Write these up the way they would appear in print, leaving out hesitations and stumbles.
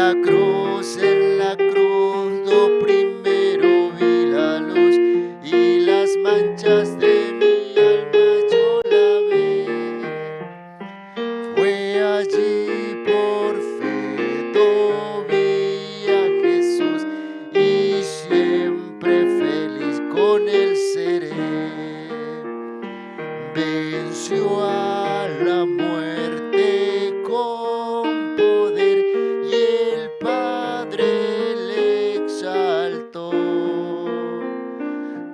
en la cruz, do primero vi la luz y las manchas de mi alma yo lavé. Fue allí por fe, do vi a Jesús y siempre feliz con él seré. Venció a la muerte con poder y el Padre le exaltó.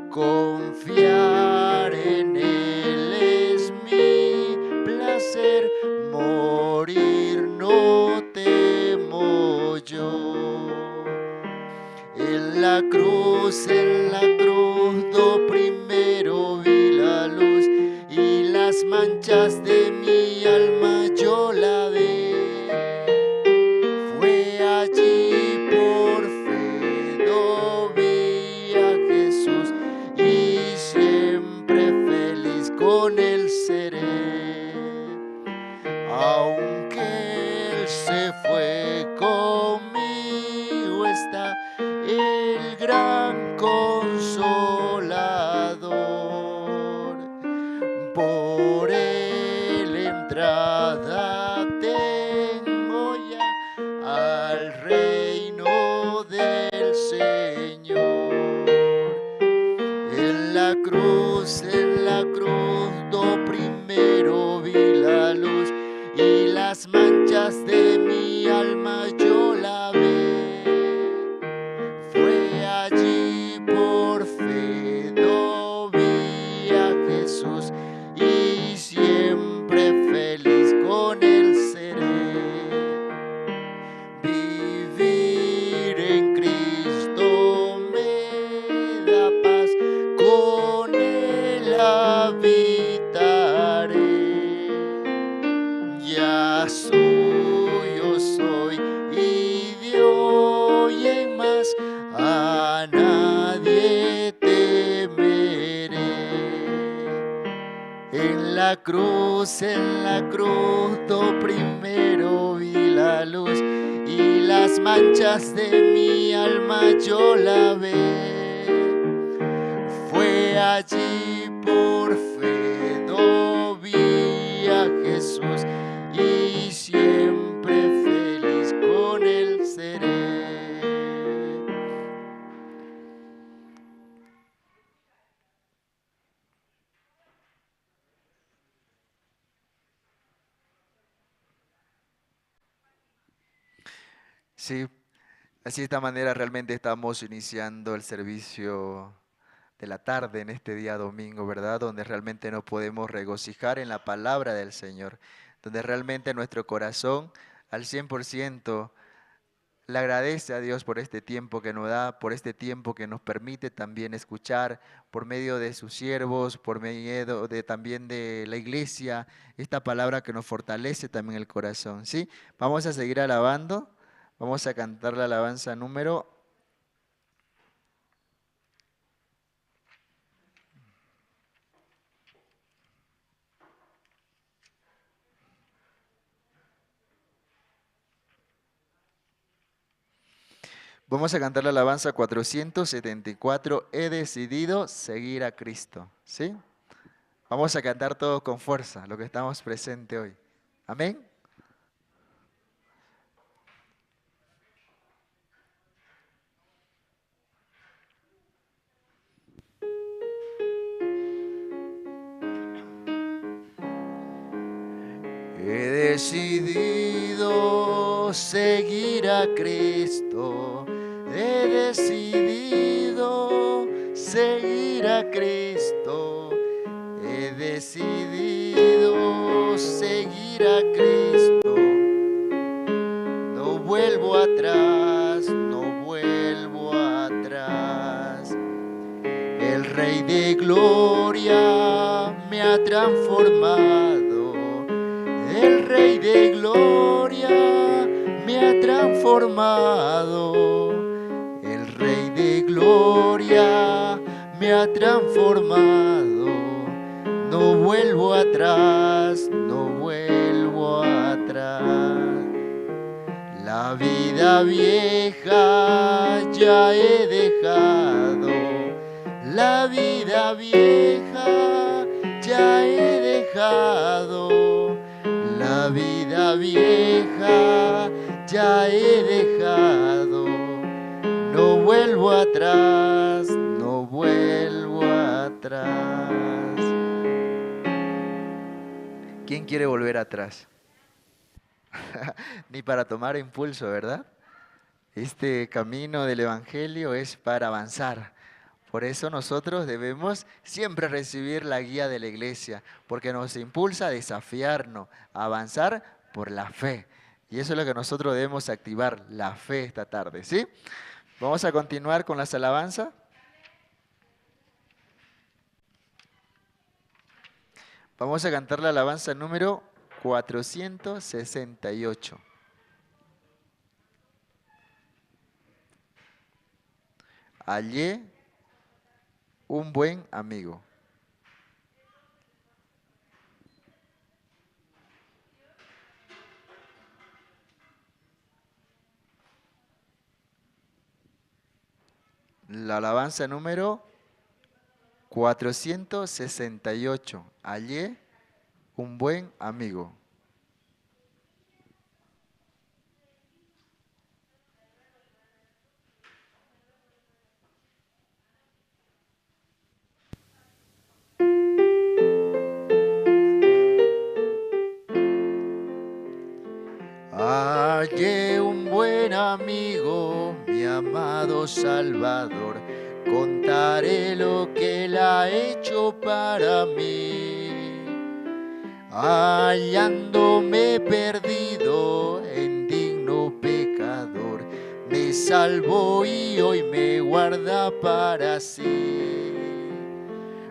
Confiar en él es mi placer, morir no temo yo. En la cruz, do primero vi la luz y las manchas de mi alma yo lavé. Fue allí por fe, do vi a Jesús y siempre feliz con él seré. Aunque él se fue, conmigo está el gran Consolador. Por él entrada tengo ya al reino del Señor. En la cruz, do primero vi la luz y las manchas de mi alma yo lavé. Fue allí por fe, do vi a Jesús y siempre feliz con él seré. Vivir en Cristo me da paz, con él habitaré. Ya suyo soy y de hoy en más a nadie temeré. En la cruz, do primero vi la luz y las manchas de mi alma yo lavé. Fue allí por fe, do vi a Jesús y siempre feliz con él seré. Sí, así de esta manera realmente estamos iniciando el servicio de la tarde en este día domingo, ¿verdad? Donde realmente nos podemos regocijar en la palabra del Señor, donde realmente nuestro corazón al 100% le agradece a Dios por este tiempo que nos da, por este tiempo que nos permite también escuchar por medio de sus siervos, por medio de también de la iglesia, esta palabra que nos fortalece también el corazón, ¿sí? Vamos a seguir alabando. Vamos a cantar la alabanza número 474, he decidido seguir a Cristo, ¿sí? Vamos a cantar todos con fuerza, lo que estamos presentes hoy. Amén. He decidido seguir a Cristo, he decidido seguir a Cristo, he decidido seguir a Cristo. No vuelvo atrás, no vuelvo atrás. El Rey de Gloria me ha transformado. El Rey de Gloria me ha transformado. El Rey de Gloria me ha transformado. No vuelvo atrás, no vuelvo atrás. La La vida vieja ya he dejado, la vida vieja ya he dejado, la vida vieja ya he dejado, no vuelvo atrás, no vuelvo atrás. ¿Quién quiere volver atrás? Ni para tomar impulso, ¿verdad? Este camino del Evangelio es para avanzar. Por eso nosotros debemos siempre recibir la guía de la iglesia, porque nos impulsa a desafiarnos, a avanzar por la fe. Y eso es lo que nosotros debemos activar, la fe esta tarde, ¿sí? Vamos a continuar con las alabanzas. Vamos a cantar la alabanza número 468. Hallé un buen amigo. La alabanza número 468. Hallé un buen amigo. Hallé un buen amigo, mi amado Salvador, contaré lo que Él ha hecho para mí. Hallándome perdido, indigno pecador, me salvó y hoy me guarda para sí.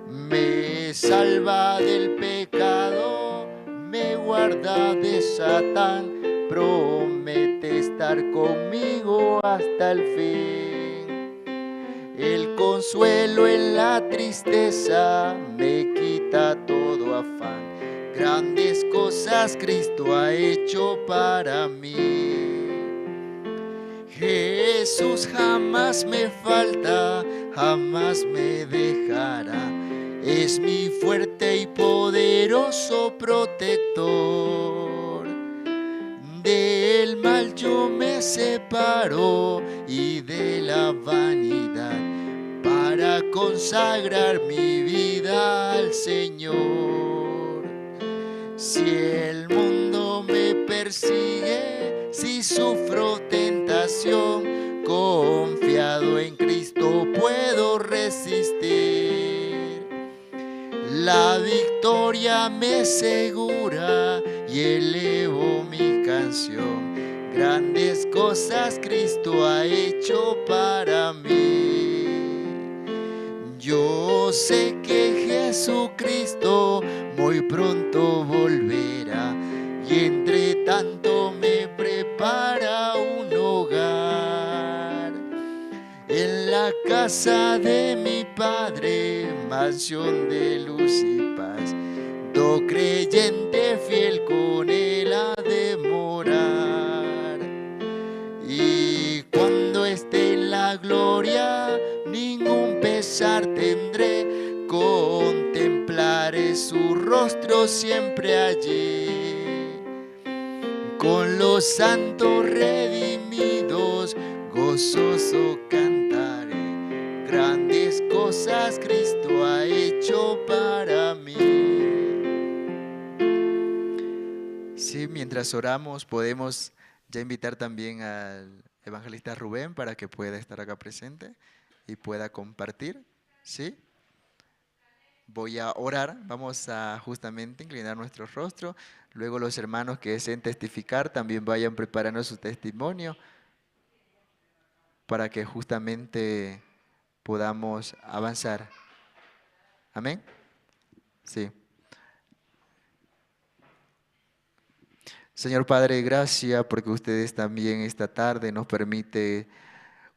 Me salva del pecado, me guarda de Satán, promete estar conmigo hasta el fin. El consuelo en la tristeza me quita todo afán. Grandes cosas Cristo ha hecho para mí. Jesús jamás me falta, jamás me dejará. Es mi fuerte y poderoso protector. Del mal yo me separo y de la vanidad para consagrar mi vida al Señor. Si el mundo me persigue, si sufro tentación, confiado en Cristo puedo resistir. La victoria me segura y elevo mi canción. Grandes cosas Cristo ha hecho para mí. Yo sé que Jesucristo muy pronto volverá y entre tanto me prepara un hogar. En la casa de mi Padre, mansión de luz y paz, todo creyente fiel con Él ha de morar. Y cuando esté en la gloria, ningún pesar tendré, contemplaré su rostro siempre allí. Con los santos redimidos, gozoso cantaré, grandes cosas Cristo ha hecho para mí. Sí, mientras oramos podemos ya invitar también al evangelista Rubén para que pueda estar acá presente y pueda compartir, ¿sí? Voy a orar, vamos a justamente inclinar nuestro rostro, luego los hermanos que deseen testificar también vayan preparando su testimonio para que justamente podamos avanzar. ¿Amén? Sí. Señor Padre, gracias porque ustedes también esta tarde nos permite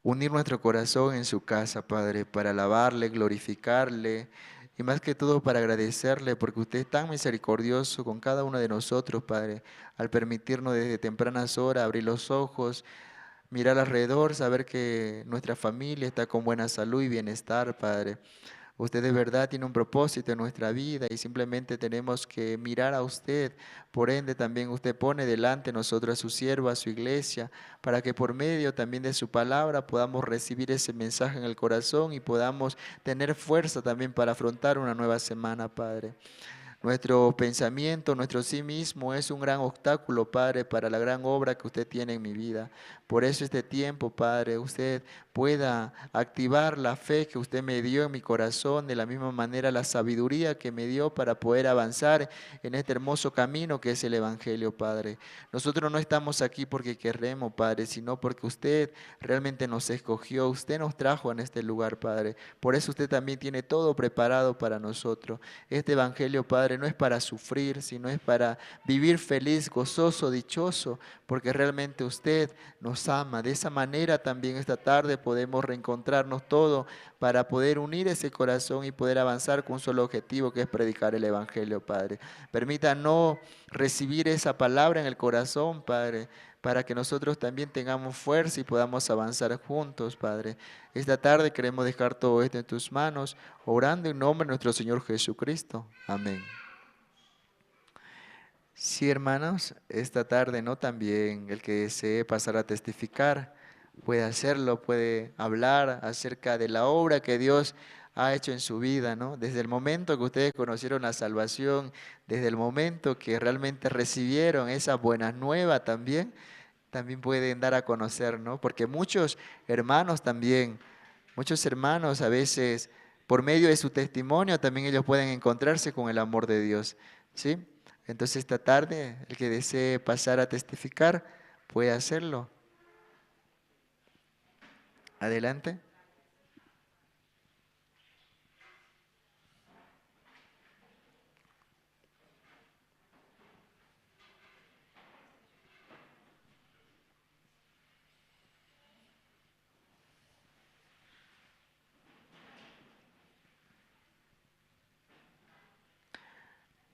unir nuestro corazón en su casa, Padre, para alabarle, glorificarle y más que todo para agradecerle porque usted es tan misericordioso con cada uno de nosotros, Padre, al permitirnos desde tempranas horas abrir los ojos, mirar alrededor, saber que nuestra familia está con buena salud y bienestar, Padre. Usted de verdad tiene un propósito en nuestra vida y simplemente tenemos que mirar a usted. Por ende, también usted pone delante de nosotros a su siervo, a su iglesia, para que por medio también de su palabra podamos recibir ese mensaje en el corazón y podamos tener fuerza también para afrontar una nueva semana, Padre. Nuestro pensamiento, nuestro sí mismo es un gran obstáculo, Padre, para la gran obra que usted tiene en mi vida. Por eso este tiempo, Padre, usted pueda activar la fe que usted me dio en mi corazón, de la misma manera la sabiduría que me dio para poder avanzar en este hermoso camino que es el Evangelio, Padre. Nosotros no estamos aquí porque queremos, Padre, sino porque usted realmente nos escogió, usted nos trajo en este lugar, Padre. Por eso usted también tiene todo preparado para nosotros. Este Evangelio, Padre, no es para sufrir, sino es para vivir feliz, gozoso, dichoso, porque realmente usted nos ama. De esa manera también esta tarde podemos reencontrarnos todos para poder unir ese corazón y poder avanzar con un solo objetivo, que es predicar el Evangelio, Padre. Permítanos recibir esa palabra en el corazón, Padre, para que nosotros también tengamos fuerza y podamos avanzar juntos, Padre. Esta tarde queremos dejar todo esto en tus manos, orando en nombre de nuestro Señor Jesucristo. Amén. Sí, hermanos, esta tarde, ¿no? También el que desee pasar a testificar puede hacerlo, puede hablar acerca de la obra que Dios ha hecho en su vida, ¿no? Desde el momento que ustedes conocieron la salvación, desde el momento que realmente recibieron esa buena nueva también, también pueden dar a conocer, ¿no? Porque muchos hermanos a veces, por medio de su testimonio, también ellos pueden encontrarse con el amor de Dios, ¿sí? Entonces esta tarde, el que desee pasar a testificar, puede hacerlo. Adelante.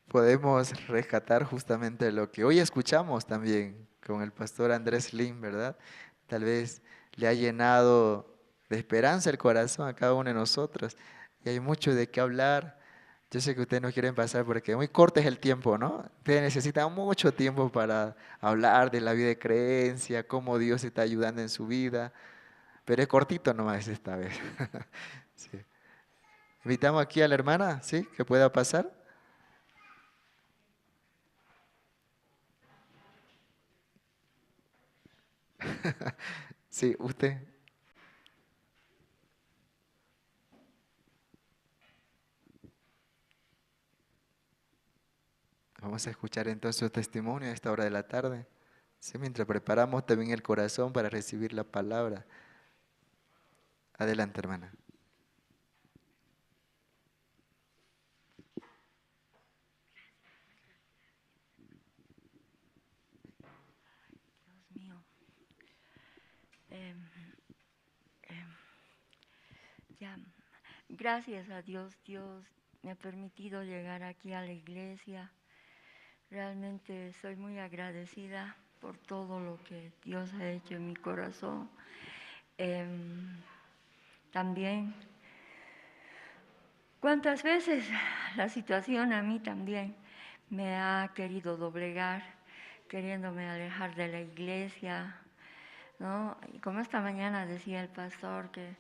Podemos rescatar justamente lo que hoy escuchamos también con el pastor Andrés Lin, ¿verdad? Tal vez le ha llenado de esperanza el corazón a cada uno de nosotros y hay mucho de qué hablar. Yo sé que ustedes no quieren pasar porque muy corto es el tiempo, ¿no? Ustedes necesitan mucho tiempo para hablar de la vida de creencia, cómo Dios está ayudando en su vida, pero es cortito nomás esta vez. Sí. Invitamos aquí a la hermana, ¿sí? Que pueda pasar. Sí, usted. Vamos a escuchar entonces su testimonio a esta hora de la tarde. Sí, mientras preparamos también el corazón para recibir la palabra. Adelante, hermana. Dios mío. Em, em, ya, gracias a Dios, Dios me ha permitido llegar aquí a la iglesia. Realmente soy muy agradecida por todo lo que Dios ha hecho en mi corazón. Em, También, ¿cuántas veces la situación a mí también me ha querido doblegar, queriéndome alejar de la iglesia, ¿no? Y como esta mañana decía el pastor que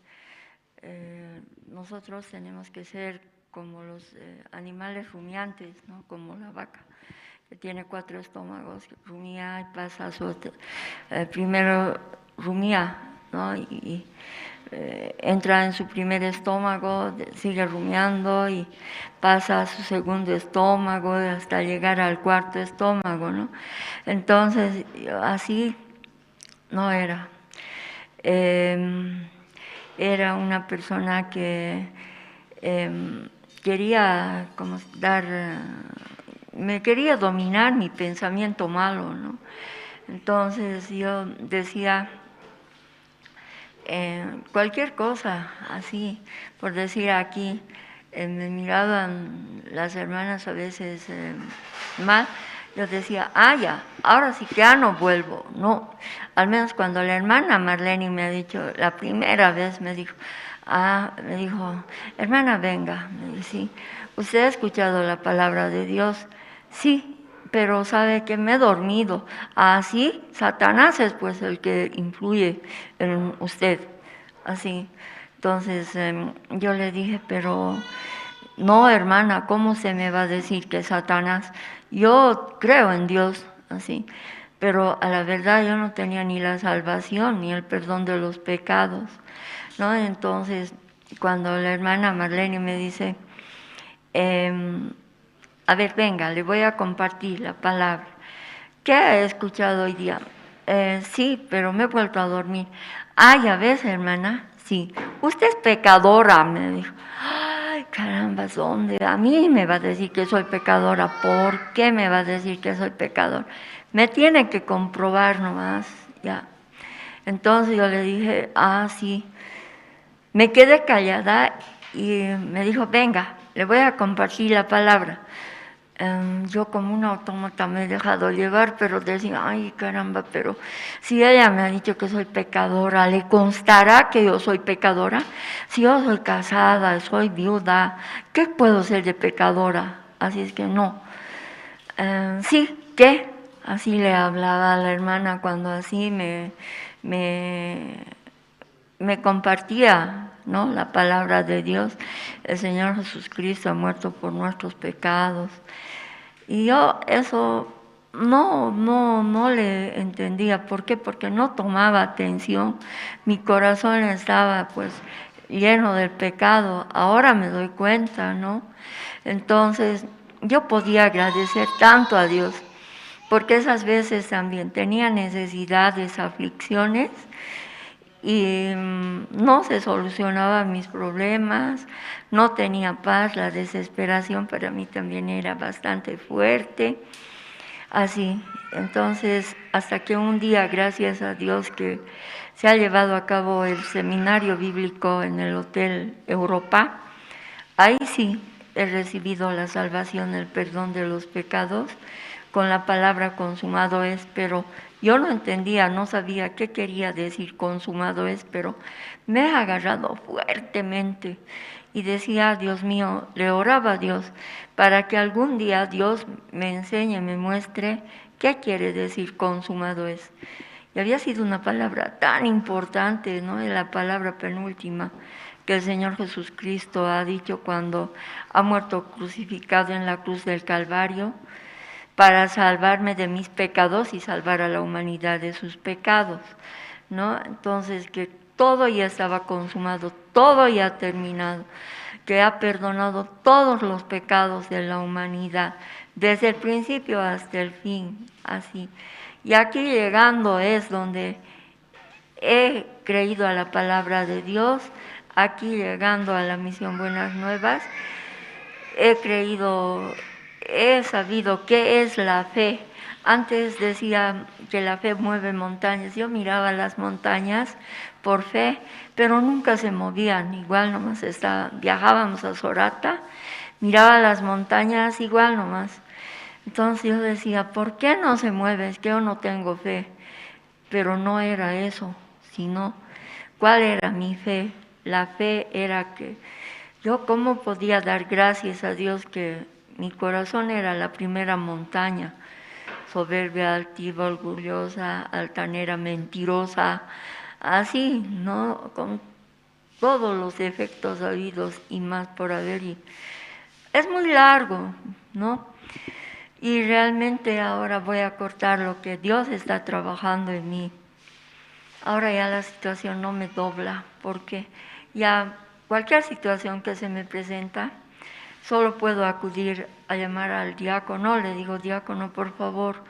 nosotros tenemos que ser como los animales rumiantes, ¿no? Como la vaca, que tiene 4 estómagos, que rumía y pasa primero rumía, ¿no? Y entra en su primer estómago, sigue rumiando y pasa a su segundo estómago hasta llegar al cuarto estómago, ¿no? Entonces, así no era. Era una persona que quería como me quería dominar mi pensamiento malo, ¿no? Entonces yo decía cualquier cosa, así, por decir aquí, me miraban las hermanas a veces mal, yo decía, ya, ahora sí que ya no vuelvo, no. Al menos cuando la hermana Marlene me ha dicho, la primera vez me dijo, hermana, venga, me dice, sí, ¿usted ha escuchado la palabra de Dios? Sí, pero sabe que me he dormido. Así, Satanás es pues el que influye en usted, así. Entonces yo le dije, pero no, hermana, ¿cómo se me va a decir que Satanás? Yo creo en Dios, así, pero a la verdad yo no tenía ni la salvación ni el perdón de los pecados, ¿no? Entonces, cuando la hermana Marlene me dice, a ver, venga, le voy a compartir la palabra. ¿Qué ha escuchado hoy día? Sí, pero me he vuelto a dormir. Ya ves, hermana, sí. Usted es pecadora, me dijo. Ay, caramba, ¿dónde? A mí me va a decir que soy pecadora. ¿Por qué me va a decir que soy pecadora? Me tiene que comprobar nomás, ya. Entonces yo le dije, sí. Me quedé callada y me dijo, venga, le voy a compartir la palabra. Yo como una autómata me he dejado llevar, pero decía, ay caramba, pero si ella me ha dicho que soy pecadora, ¿le constará que yo soy pecadora? Si yo soy casada, soy viuda, ¿qué puedo ser de pecadora? Así es que no. Sí, ¿qué? Así le hablaba a la hermana cuando así me compartía, ¿no?, la palabra de Dios. El Señor Jesucristo ha muerto por nuestros pecados. Y yo eso no le entendía. ¿Por qué? Porque no tomaba atención. Mi corazón estaba pues lleno del pecado. Ahora me doy cuenta, ¿no? Entonces yo podía agradecer tanto a Dios, porque esas veces también tenía necesidades, aflicciones, y no se solucionaban mis problemas, no tenía paz, la desesperación para mí también era bastante fuerte, así. Entonces, hasta que un día, gracias a Dios, que se ha llevado a cabo el seminario bíblico en el Hotel Europa, ahí sí he recibido la salvación, el perdón de los pecados, con la palabra consumado es, pero yo no entendía, no sabía qué quería decir consumado es, pero me ha agarrado fuertemente y decía, Dios mío, le oraba a Dios para que algún día Dios me enseñe, me muestre qué quiere decir consumado es. Y había sido una palabra tan importante, ¿no? Es la palabra penúltima que el Señor Jesucristo ha dicho cuando ha muerto crucificado en la cruz del Calvario, para salvarme de mis pecados y salvar a la humanidad de sus pecados, ¿no? Entonces, que todo ya estaba consumado, todo ya terminado, que ha perdonado todos los pecados de la humanidad, desde el principio hasta el fin, así. Y aquí llegando es donde he creído a la palabra de Dios, aquí llegando a la misión Buenas Nuevas, he sabido qué es la fe. Antes decía que la fe mueve montañas. Yo miraba las montañas por fe, pero nunca se movían. Igual nomás viajábamos a Sorata, miraba las montañas igual nomás. Entonces yo decía, ¿por qué no se mueve? Es que yo no tengo fe. Pero no era eso, sino, ¿cuál era mi fe? La fe era que yo cómo podía dar gracias a Dios que mi corazón era la primera montaña, soberbia, altiva, orgullosa, altanera, mentirosa, así, ¿no? Con todos los defectos habidos y más por haber. Y es muy largo, ¿no? Y realmente ahora voy a cortar lo que Dios está trabajando en mí. Ahora ya la situación no me dobla, porque ya cualquier situación que se me presenta, solo puedo acudir a llamar al diácono. Le digo, diácono, por favor,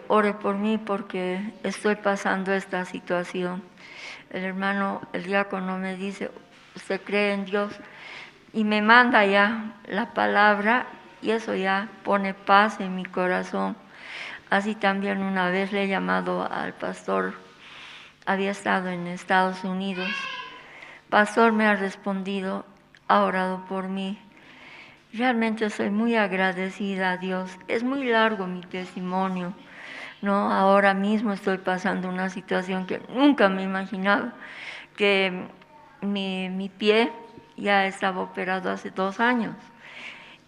ore por mí porque estoy pasando esta situación. El diácono me dice, ¿usted cree en Dios? Y me manda ya la palabra y eso ya pone paz en mi corazón. Así también una vez le he llamado al pastor, había estado en Estados Unidos. Pastor, me ha respondido, ha orado por mí. Realmente soy muy agradecida a Dios. Es muy largo mi testimonio, ¿no? Ahora mismo estoy pasando una situación que nunca me imaginaba, que mi pie ya estaba operado hace 2 años.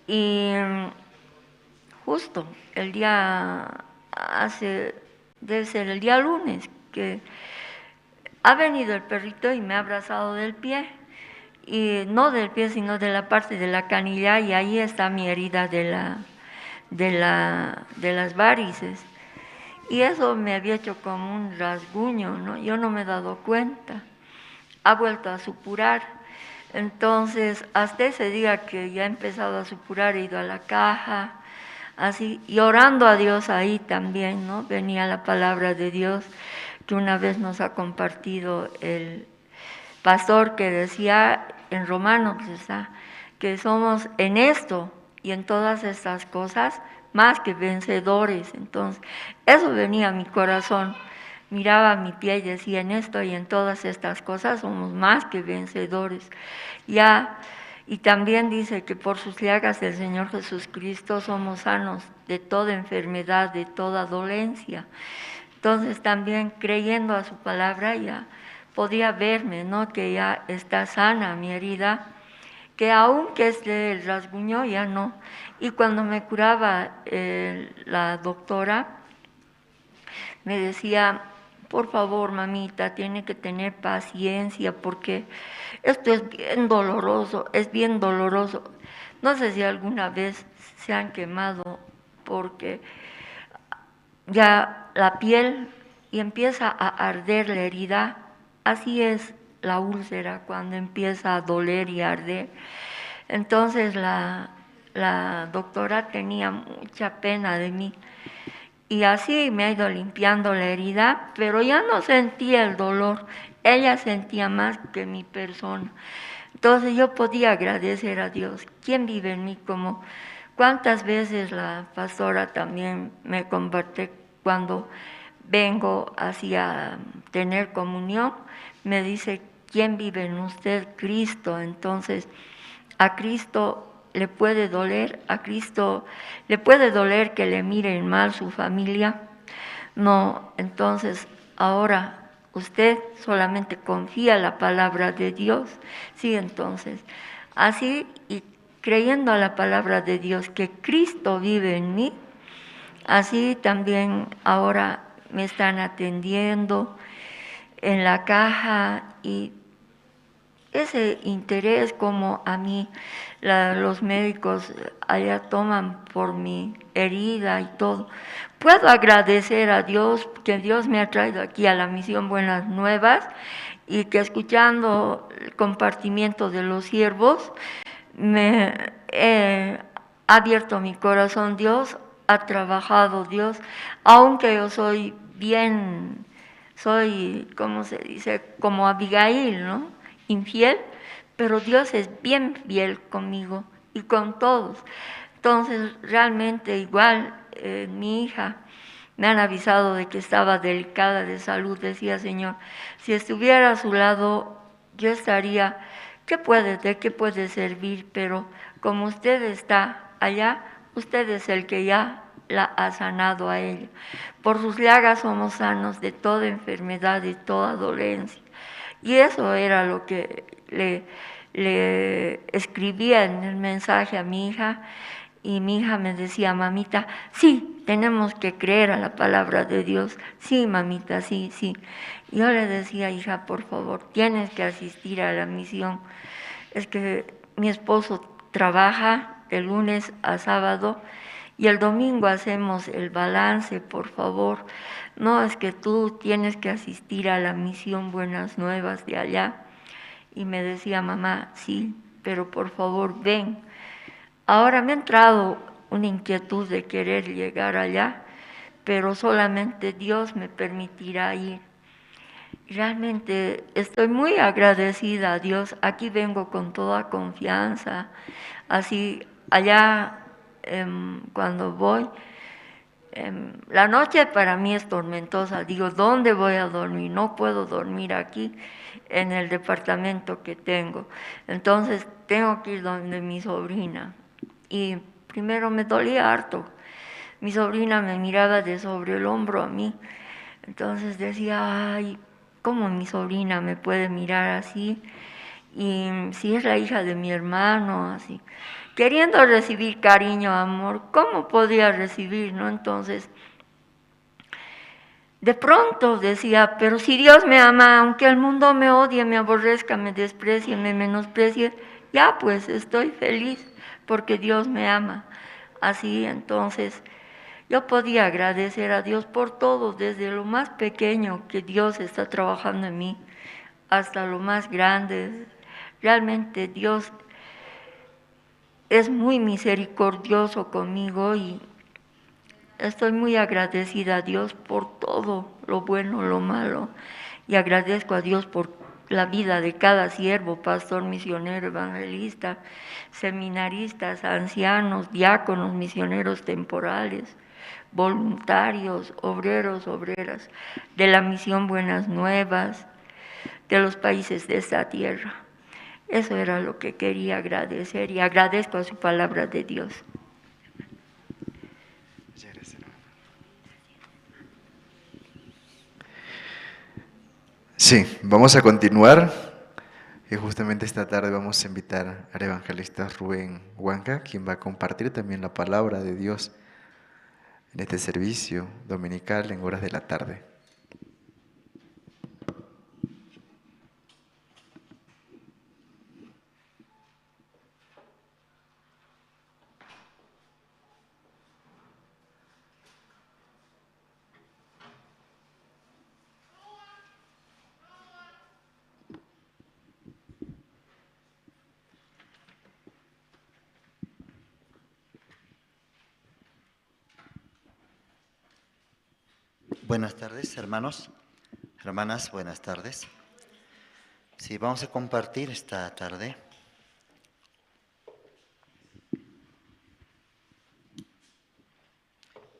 Y justo el día, debe ser el día lunes, que ha venido el perrito y me ha abrazado del pie. Y no del pie, sino de la parte de la canilla, y ahí está mi herida de las varices. Y eso me había hecho como un rasguño, ¿no? Yo no me he dado cuenta. Ha vuelto a supurar. Entonces, hasta ese día que ya he empezado a supurar, he ido a la caja, así, y orando a Dios ahí también, ¿no? Venía la palabra de Dios que una vez nos ha compartido el pastor, que decía en Romanos, que somos en esto y en todas estas cosas más que vencedores. Entonces, eso venía a mi corazón. Miraba mi pie y decía, en esto y en todas estas cosas somos más que vencedores. Ya, y también dice que por sus llagas del Señor Jesucristo somos sanos de toda enfermedad, de toda dolencia. Entonces también creyendo a su palabra ya podía verme, ¿no? Que ya está sana mi herida, que aunque el rasguño ya no. Y cuando me curaba la doctora, me decía, por favor, mamita, tiene que tener paciencia porque esto es bien doloroso, es bien doloroso. No sé si alguna vez se han quemado porque ya la piel y empieza a arder la herida. Así es la úlcera cuando empieza a doler y arder. Entonces la doctora tenía mucha pena de mí. Y así me ha ido limpiando la herida, pero ya no sentía el dolor. Ella sentía más que mi persona. Entonces yo podía agradecer a Dios. ¿Quién vive en mí? Como cuántas veces la pastora también me comparte cuando vengo hacia tener comunión, me dice, ¿quién vive en usted? Cristo. Entonces, a Cristo le puede doler, a Cristo le puede doler que le miren mal su familia. No, entonces ahora usted solamente confía en la palabra de Dios. Sí, entonces, así y creyendo a la palabra de Dios que Cristo vive en mí, así también ahora me están atendiendo en la caja y ese interés como a mí los médicos allá toman por mi herida y todo. Puedo agradecer a Dios que Dios me ha traído aquí a la misión Buenas Nuevas y que escuchando el compartimiento de los siervos me ha abierto mi corazón. Dios ha trabajado, Dios, aunque yo soy bien, ¿cómo se dice? Como Abigail, ¿no? Infiel, pero Dios es bien fiel conmigo y con todos. Entonces, realmente igual mi hija, me han avisado de que estaba delicada de salud, decía, Señor, si estuviera a su lado, yo estaría, ¿de qué puede servir? Pero como usted está allá, usted es el que ya la ha sanado a ella. Por sus llagas somos sanos de toda enfermedad, de toda dolencia. Y eso era lo que le escribía en el mensaje a mi hija, y mi hija me decía, mamita, sí, tenemos que creer a la palabra de Dios, sí, mamita, sí, sí. Yo le decía, hija, por favor, tienes que asistir a la misión. Es que mi esposo trabaja de lunes a sábado y el domingo hacemos el balance, por favor. No, es que tú tienes que asistir a la misión Buenas Nuevas de allá. Y me decía, mamá, sí, pero por favor ven. Ahora me ha entrado una inquietud de querer llegar allá, pero solamente Dios me permitirá ir. Realmente estoy muy agradecida a Dios. Aquí vengo con toda confianza. Así allá cuando voy, La noche para mí es tormentosa. Digo, ¿dónde voy a dormir? No puedo dormir aquí en el departamento que tengo. Entonces tengo que ir donde mi sobrina. Y primero me dolía harto. Mi sobrina me miraba de sobre el hombro a mí. Entonces decía, ay, ¿cómo mi sobrina me puede mirar así? Y si es la hija de mi hermano, así. Queriendo recibir cariño, amor, ¿cómo podía recibir, no? Entonces, de pronto decía, pero si Dios me ama, aunque el mundo me odie, me aborrezca, me desprecie, me menosprecie, ya pues estoy feliz porque Dios me ama. Así entonces yo podía agradecer a Dios por todo, desde lo más pequeño que Dios está trabajando en mí, hasta lo más grande. Realmente Dios es muy misericordioso conmigo y estoy muy agradecida a Dios por todo, lo bueno, lo malo, y agradezco a Dios por la vida de cada siervo, pastor, misionero, evangelista, seminaristas, ancianos, diáconos, misioneros temporales, voluntarios, obreros, obreras, de la misión Buenas Nuevas, de los países de esta tierra. Eso era lo que quería agradecer y agradezco a su palabra de Dios. Sí, vamos a continuar. Y justamente esta tarde vamos a invitar al evangelista Rubén Huanca, quien va a compartir también la palabra de Dios en este servicio dominical en horas de la tarde. Buenas tardes, hermanos, hermanas, buenas tardes. Sí, vamos a compartir esta tarde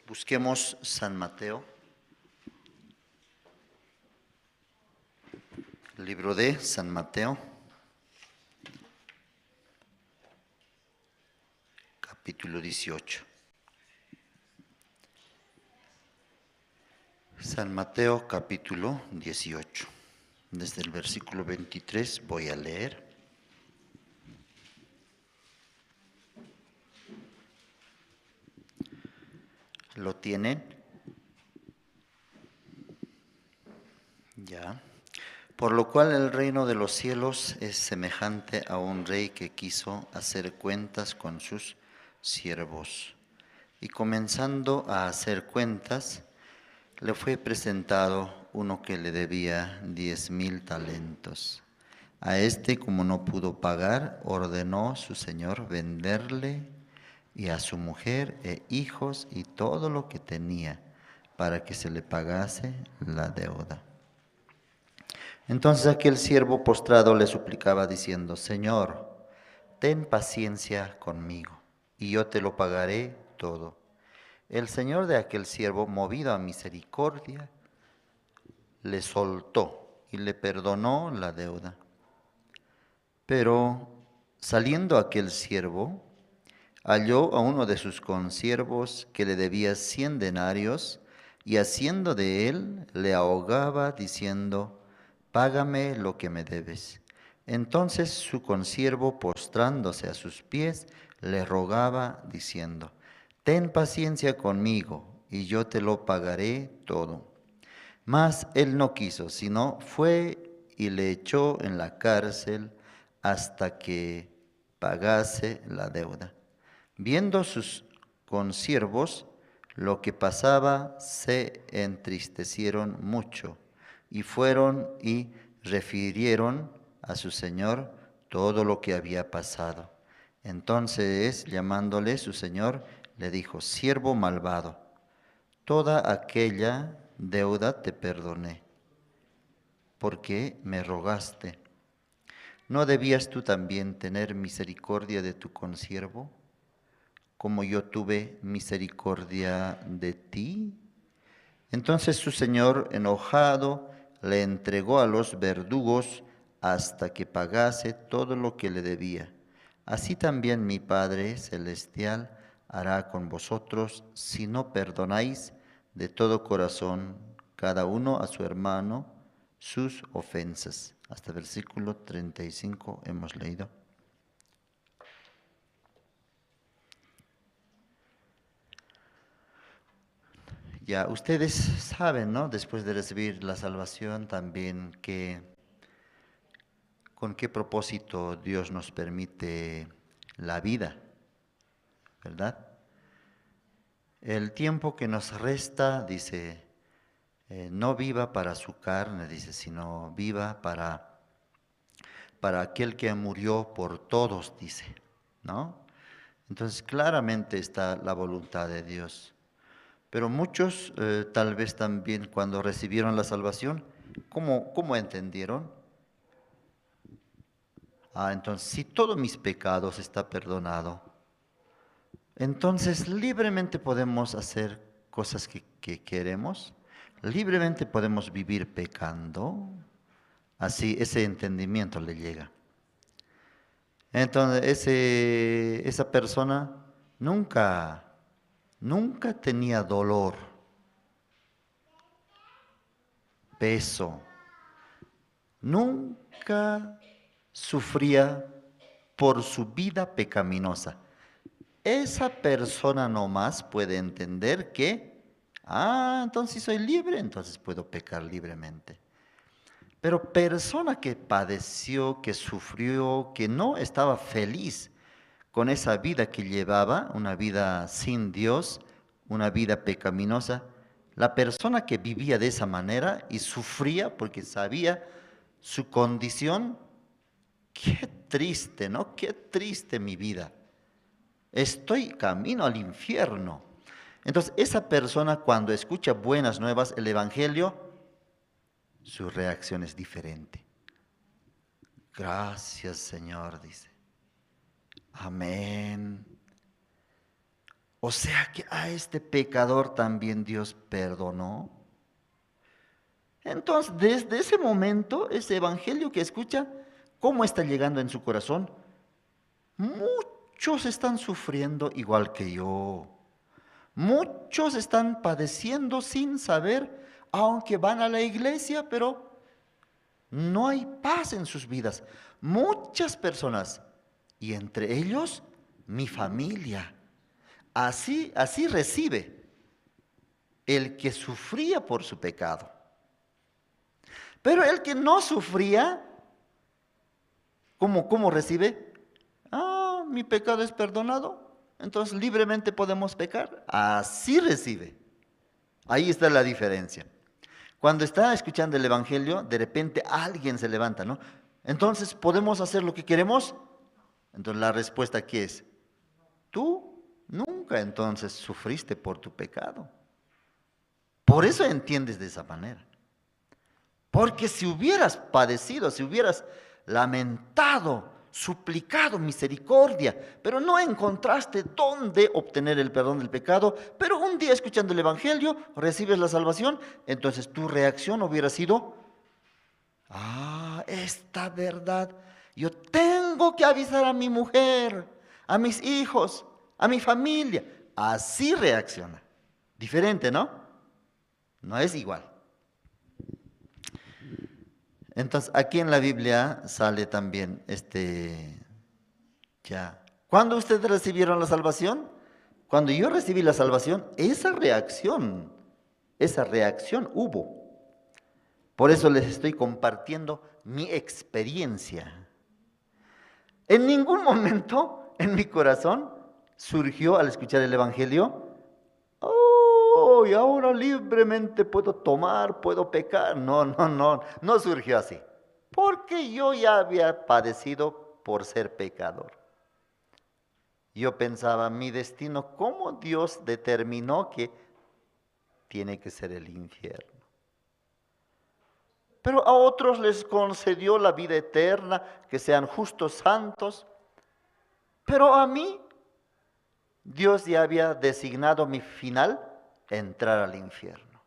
busquemos San Mateo, libro de San Mateo, capítulo 18. San Mateo capítulo 18, desde el versículo 23 voy a leer. ¿Lo tienen? Ya. Por lo cual el reino de los cielos es semejante a un rey que quiso hacer cuentas con sus siervos. Y comenzando a hacer cuentas, le fue presentado uno que le debía 10,000 talentos. A este, como no pudo pagar, ordenó su señor venderle y a su mujer e hijos y todo lo que tenía, para que se le pagase la deuda. Entonces aquel siervo postrado le suplicaba diciendo: Señor, ten paciencia conmigo, y yo te lo pagaré todo. El señor de aquel siervo, movido a misericordia, le soltó y le perdonó la deuda. Pero saliendo aquel siervo, halló a uno de sus consiervos que le debía 100 denarios, y haciendo de él, le ahogaba, diciendo: Págame lo que me debes. Entonces su consiervo, postrándose a sus pies, le rogaba, diciendo: Ten paciencia conmigo, y yo te lo pagaré todo. Mas él no quiso, sino fue y le echó en la cárcel hasta que pagase la deuda. Viendo sus consiervos lo que pasaba, se entristecieron mucho y fueron y refirieron a su señor todo lo que había pasado. Entonces, llamándole su señor, le dijo: Siervo malvado, toda aquella deuda te perdoné, porque me rogaste. ¿No debías tú también tener misericordia de tu consiervo, como yo tuve misericordia de ti? Entonces su señor, enojado, le entregó a los verdugos hasta que pagase todo lo que le debía. Así también mi Padre Celestial hará con vosotros si no perdonáis de todo corazón cada uno a su hermano sus ofensas. Hasta versículo 35 hemos leído. Ya, ustedes saben, ¿no? Después de recibir la salvación también con qué propósito Dios nos permite la vida, ¿verdad? El tiempo que nos resta, dice, no viva para su carne, dice, sino viva para aquel que murió por todos, dice, ¿no? Entonces claramente está la voluntad de Dios. Pero muchos tal vez también cuando recibieron la salvación, ¿cómo entendieron? Entonces si todos mis pecados está perdonado, entonces libremente podemos hacer cosas que queremos, libremente podemos vivir pecando, así ese entendimiento le llega. Entonces esa persona nunca tenía dolor, peso, nunca sufría por su vida pecaminosa. Esa persona nomás puede entender que, entonces si soy libre, entonces puedo pecar libremente. Pero persona que padeció, que sufrió, que no estaba feliz con esa vida que llevaba, una vida sin Dios, una vida pecaminosa, la persona que vivía de esa manera y sufría porque sabía su condición, qué triste, ¿no? Qué triste mi vida. Estoy camino al infierno. Entonces, esa persona cuando escucha buenas nuevas, el Evangelio, su reacción es diferente. Gracias, Señor, dice. Amén. O sea que a este pecador también Dios perdonó. Entonces, desde ese momento, ese evangelio que escucha, ¿cómo está llegando en su corazón? Muchos están sufriendo igual que yo. Muchos están padeciendo sin saber, aunque van a la iglesia, pero no hay paz en sus vidas. Muchas personas, y entre ellos mi familia. Así recibe el que sufría por su pecado. Pero el que no sufría, ¿cómo recibe? Mi pecado es perdonado, entonces libremente podemos pecar. Así recibe. Ahí está la diferencia. Cuando está escuchando el Evangelio, de repente alguien se levanta, ¿no? Entonces, ¿podemos hacer lo que queremos? Entonces la respuesta aquí es, tú nunca entonces sufriste por tu pecado. Por eso entiendes de esa manera. Porque si hubieras padecido, si hubieras lamentado, suplicado misericordia, pero no encontraste dónde obtener el perdón del pecado, pero un día escuchando el Evangelio recibes la salvación, entonces tu reacción hubiera sido, esta verdad, yo tengo que avisar a mi mujer, a mis hijos, a mi familia. Así reacciona. Diferente, ¿no? No es igual. Entonces, aquí en la Biblia sale también ¿Cuándo ustedes recibieron la salvación? Cuando yo recibí la salvación, esa reacción hubo. Por eso les estoy compartiendo mi experiencia. En ningún momento en mi corazón surgió al escuchar el Evangelio, y ahora libremente puedo tomar, puedo pecar. No surgió así. Porque yo ya había padecido por ser pecador. Yo pensaba, mi destino, ¿cómo Dios determinó que tiene que ser el infierno? Pero a otros les concedió la vida eterna, que sean justos, santos. Pero a mí Dios ya había designado mi final, entrar al infierno.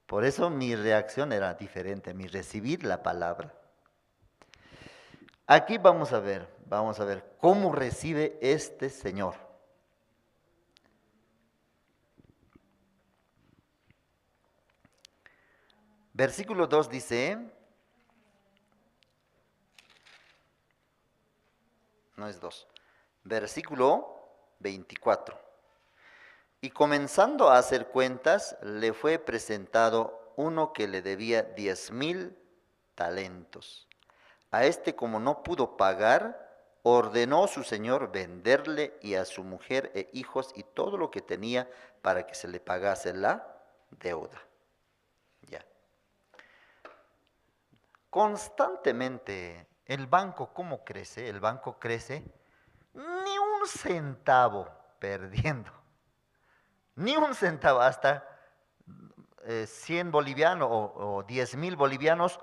Por eso mi reacción era diferente, mi recibir la palabra. Aquí vamos a ver cómo recibe este Señor. Versículo 2 dice, no es 2, versículo 24. Y comenzando a hacer cuentas, le fue presentado uno que le debía 10,000 talentos. A este, como no pudo pagar, ordenó su señor venderle y a su mujer e hijos y todo lo que tenía para que se le pagase la deuda. Ya. Constantemente, el banco, ¿cómo crece? El banco crece ni un centavo perdiendo. Ni un centavo, hasta 100 bolivianos o 10,000 bolivianos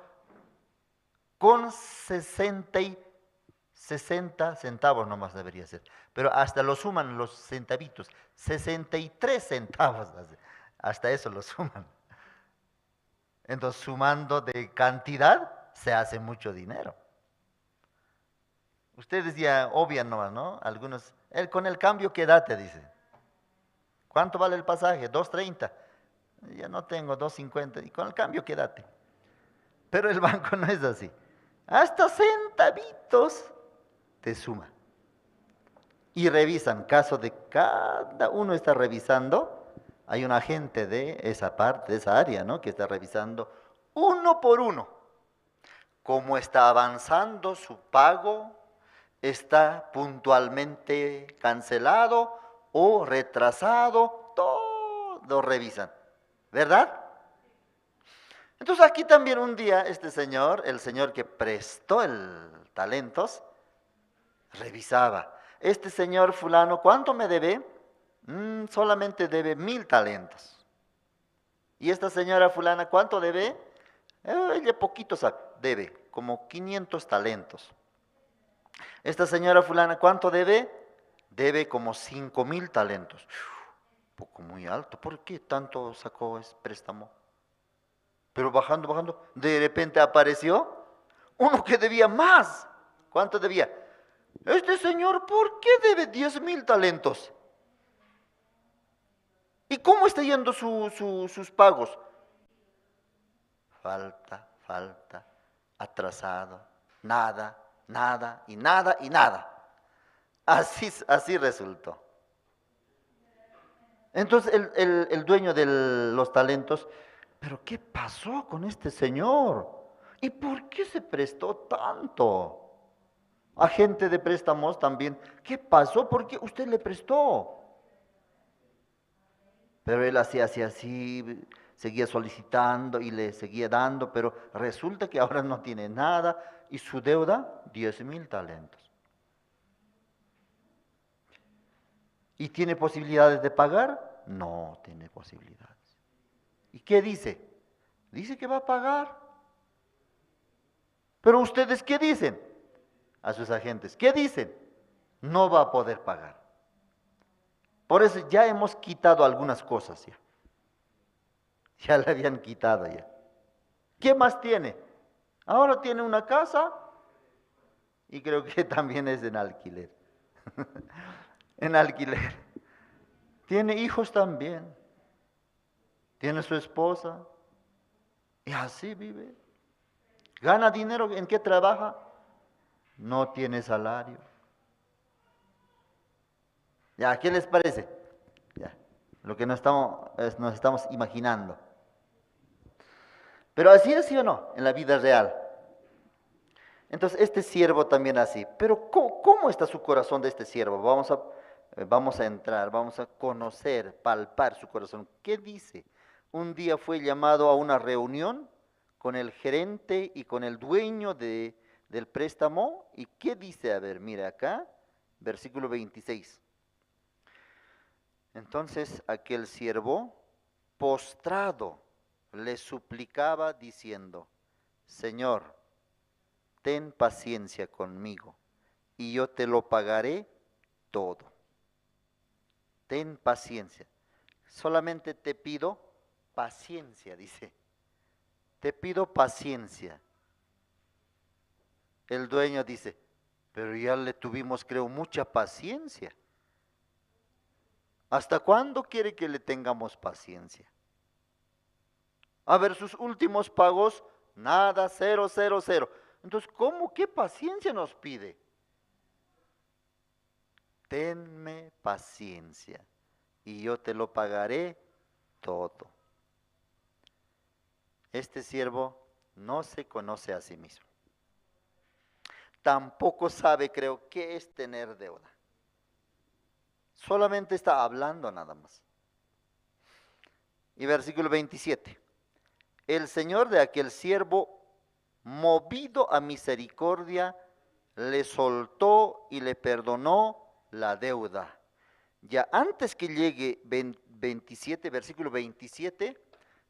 con 60 centavos nomás debería ser. Pero hasta lo suman los centavitos, 63 centavos, hasta eso lo suman. Entonces, sumando de cantidad, se hace mucho dinero. Ustedes ya obvian nomás, ¿no? Algunos, con el cambio, quédate, dice. ¿Cuánto vale el pasaje? 2.30. Ya no tengo 2.50. Y con el cambio, quédate. Pero el banco no es así. Hasta centavitos te suma. Y revisan, caso de cada uno está revisando, hay un agente de esa parte, de esa área, ¿no? Que está revisando uno por uno. Cómo está avanzando su pago, está puntualmente cancelado o retrasado, todo revisan, ¿verdad? Entonces aquí también un día este señor, el señor que prestó el talentos, revisaba. Este señor fulano, ¿cuánto me debe? Solamente debe 1,000 talentos. Y esta señora fulana, ¿cuánto debe? Ella poquito debe, como 500 talentos. Esta señora fulana, ¿cuánto debe? Debe como 5,000 talentos. Un poco muy alto. ¿Por qué tanto sacó ese préstamo? Pero bajando, de repente apareció uno que debía más. ¿Cuánto debía? Este señor, ¿por qué debe 10,000 talentos? ¿Y cómo está yendo sus pagos? Falta, atrasado, nada y nada. Así resultó. Entonces el dueño de los talentos, ¿pero qué pasó con este señor? ¿Y por qué se prestó tanto? Agente de préstamos también, ¿qué pasó? ¿Por qué usted le prestó? Pero él hacía así, seguía solicitando y le seguía dando, pero resulta que ahora no tiene nada y su deuda, 10,000 talentos. ¿Y tiene posibilidades de pagar? No tiene posibilidades. ¿Y qué dice? Dice que va a pagar. Pero ustedes, ¿qué dicen? A sus agentes, ¿qué dicen? No va a poder pagar. Por eso ya hemos quitado algunas cosas ya. Ya le habían quitado ya. ¿Qué más tiene? Ahora tiene una casa y creo que también es en alquiler. En alquiler. Tiene hijos también. Tiene su esposa. Y así vive. ¿Gana dinero? ¿En qué trabaja? No tiene salario. Ya, ¿qué les parece? Ya, lo que nos estamos imaginando. Pero así es, ¿sí o no? En la vida real. Entonces, este siervo también así. Pero, ¿cómo está su corazón de este siervo? Vamos a entrar, vamos a conocer, palpar su corazón. ¿Qué dice? Un día fue llamado a una reunión con el gerente y con el dueño del préstamo. ¿Y qué dice? A ver, mira acá, versículo 26. Entonces aquel siervo, postrado, le suplicaba diciendo, Señor, ten paciencia conmigo, y yo te lo pagaré todo. ten paciencia. Solamente te pido paciencia, dice. Te pido paciencia. El dueño dice, pero ya le tuvimos, creo, mucha paciencia. ¿Hasta cuándo quiere que le tengamos paciencia? A ver, sus últimos pagos, nada, cero, cero, cero. Entonces, ¿cómo? ¿Qué paciencia nos pide? Tenme paciencia y yo te lo pagaré todo. Este siervo no se conoce a sí mismo. Tampoco sabe, creo, qué es tener deuda. Solamente está hablando nada más. Y versículo 27. El Señor de aquel siervo, movido a misericordia, le soltó y le perdonó la deuda. Ya antes que llegue 27, versículo 27,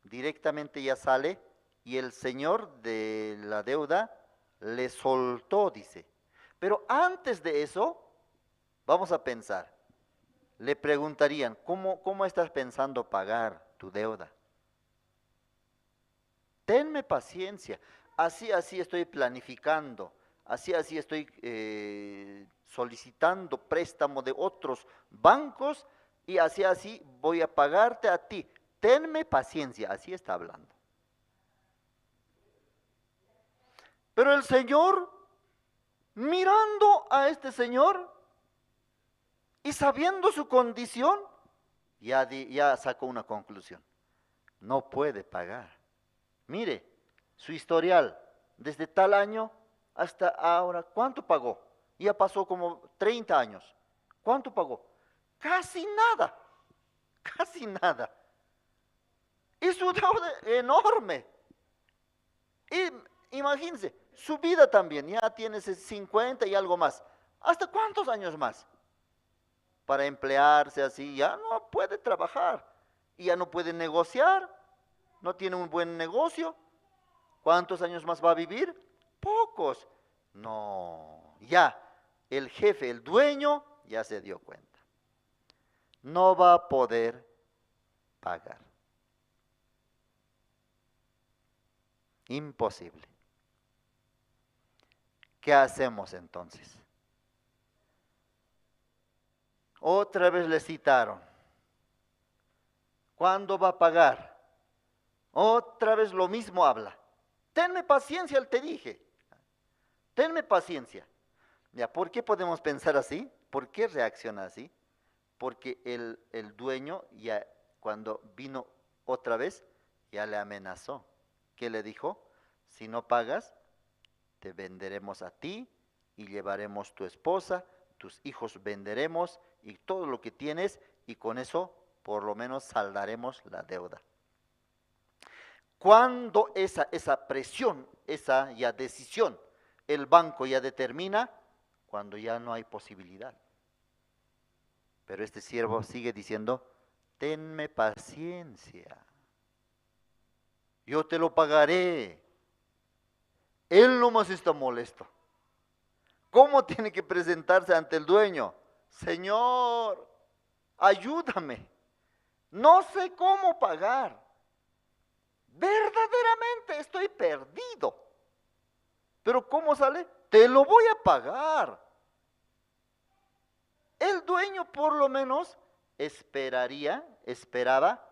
directamente ya sale, y el Señor de la deuda le soltó, dice. Pero antes de eso, vamos a pensar, le preguntarían, ¿cómo estás pensando pagar tu deuda? Tenme paciencia, así estoy planificando, así estoy solicitando préstamo de otros bancos y así voy a pagarte a ti. Tenme paciencia, así está hablando. Pero el Señor, mirando a este señor y sabiendo su condición, ya sacó una conclusión. No puede pagar. Mire, su historial, desde tal año hasta ahora, ¿cuánto pagó? Ya pasó como 30 años. ¿Cuánto pagó? Casi nada, casi nada. Y su deuda enorme. Y imagínense, su vida también, ya tiene 50 y algo más. ¿Hasta cuántos años más? Para emplearse así, ya no puede trabajar, y ya no puede negociar, no tiene un buen negocio. ¿Cuántos años más va a vivir? Pocos. No, ya el jefe, el dueño, ya se dio cuenta. No va a poder pagar. Imposible. ¿Qué hacemos entonces? Otra vez le citaron. ¿Cuándo va a pagar? Otra vez lo mismo habla. Tenme paciencia, él te dije. Tenme paciencia. Ya, ¿por qué podemos pensar así? ¿Por qué reacciona así? Porque el dueño ya cuando vino otra vez, ya le amenazó. ¿Qué le dijo? Si no pagas, te venderemos a ti y llevaremos tu esposa, tus hijos venderemos y todo lo que tienes y con eso por lo menos saldaremos la deuda. Cuando esa presión, esa ya decisión, el banco ya determina, cuando ya no hay posibilidad. Pero este siervo sigue diciendo, tenme paciencia, yo te lo pagaré. Él nomás está molesto. ¿Cómo tiene que presentarse ante el dueño? Señor, ayúdame, no sé cómo pagar. Verdaderamente estoy perdido. Pero ¿cómo sale? Te lo voy a pagar. El dueño por lo menos esperaba,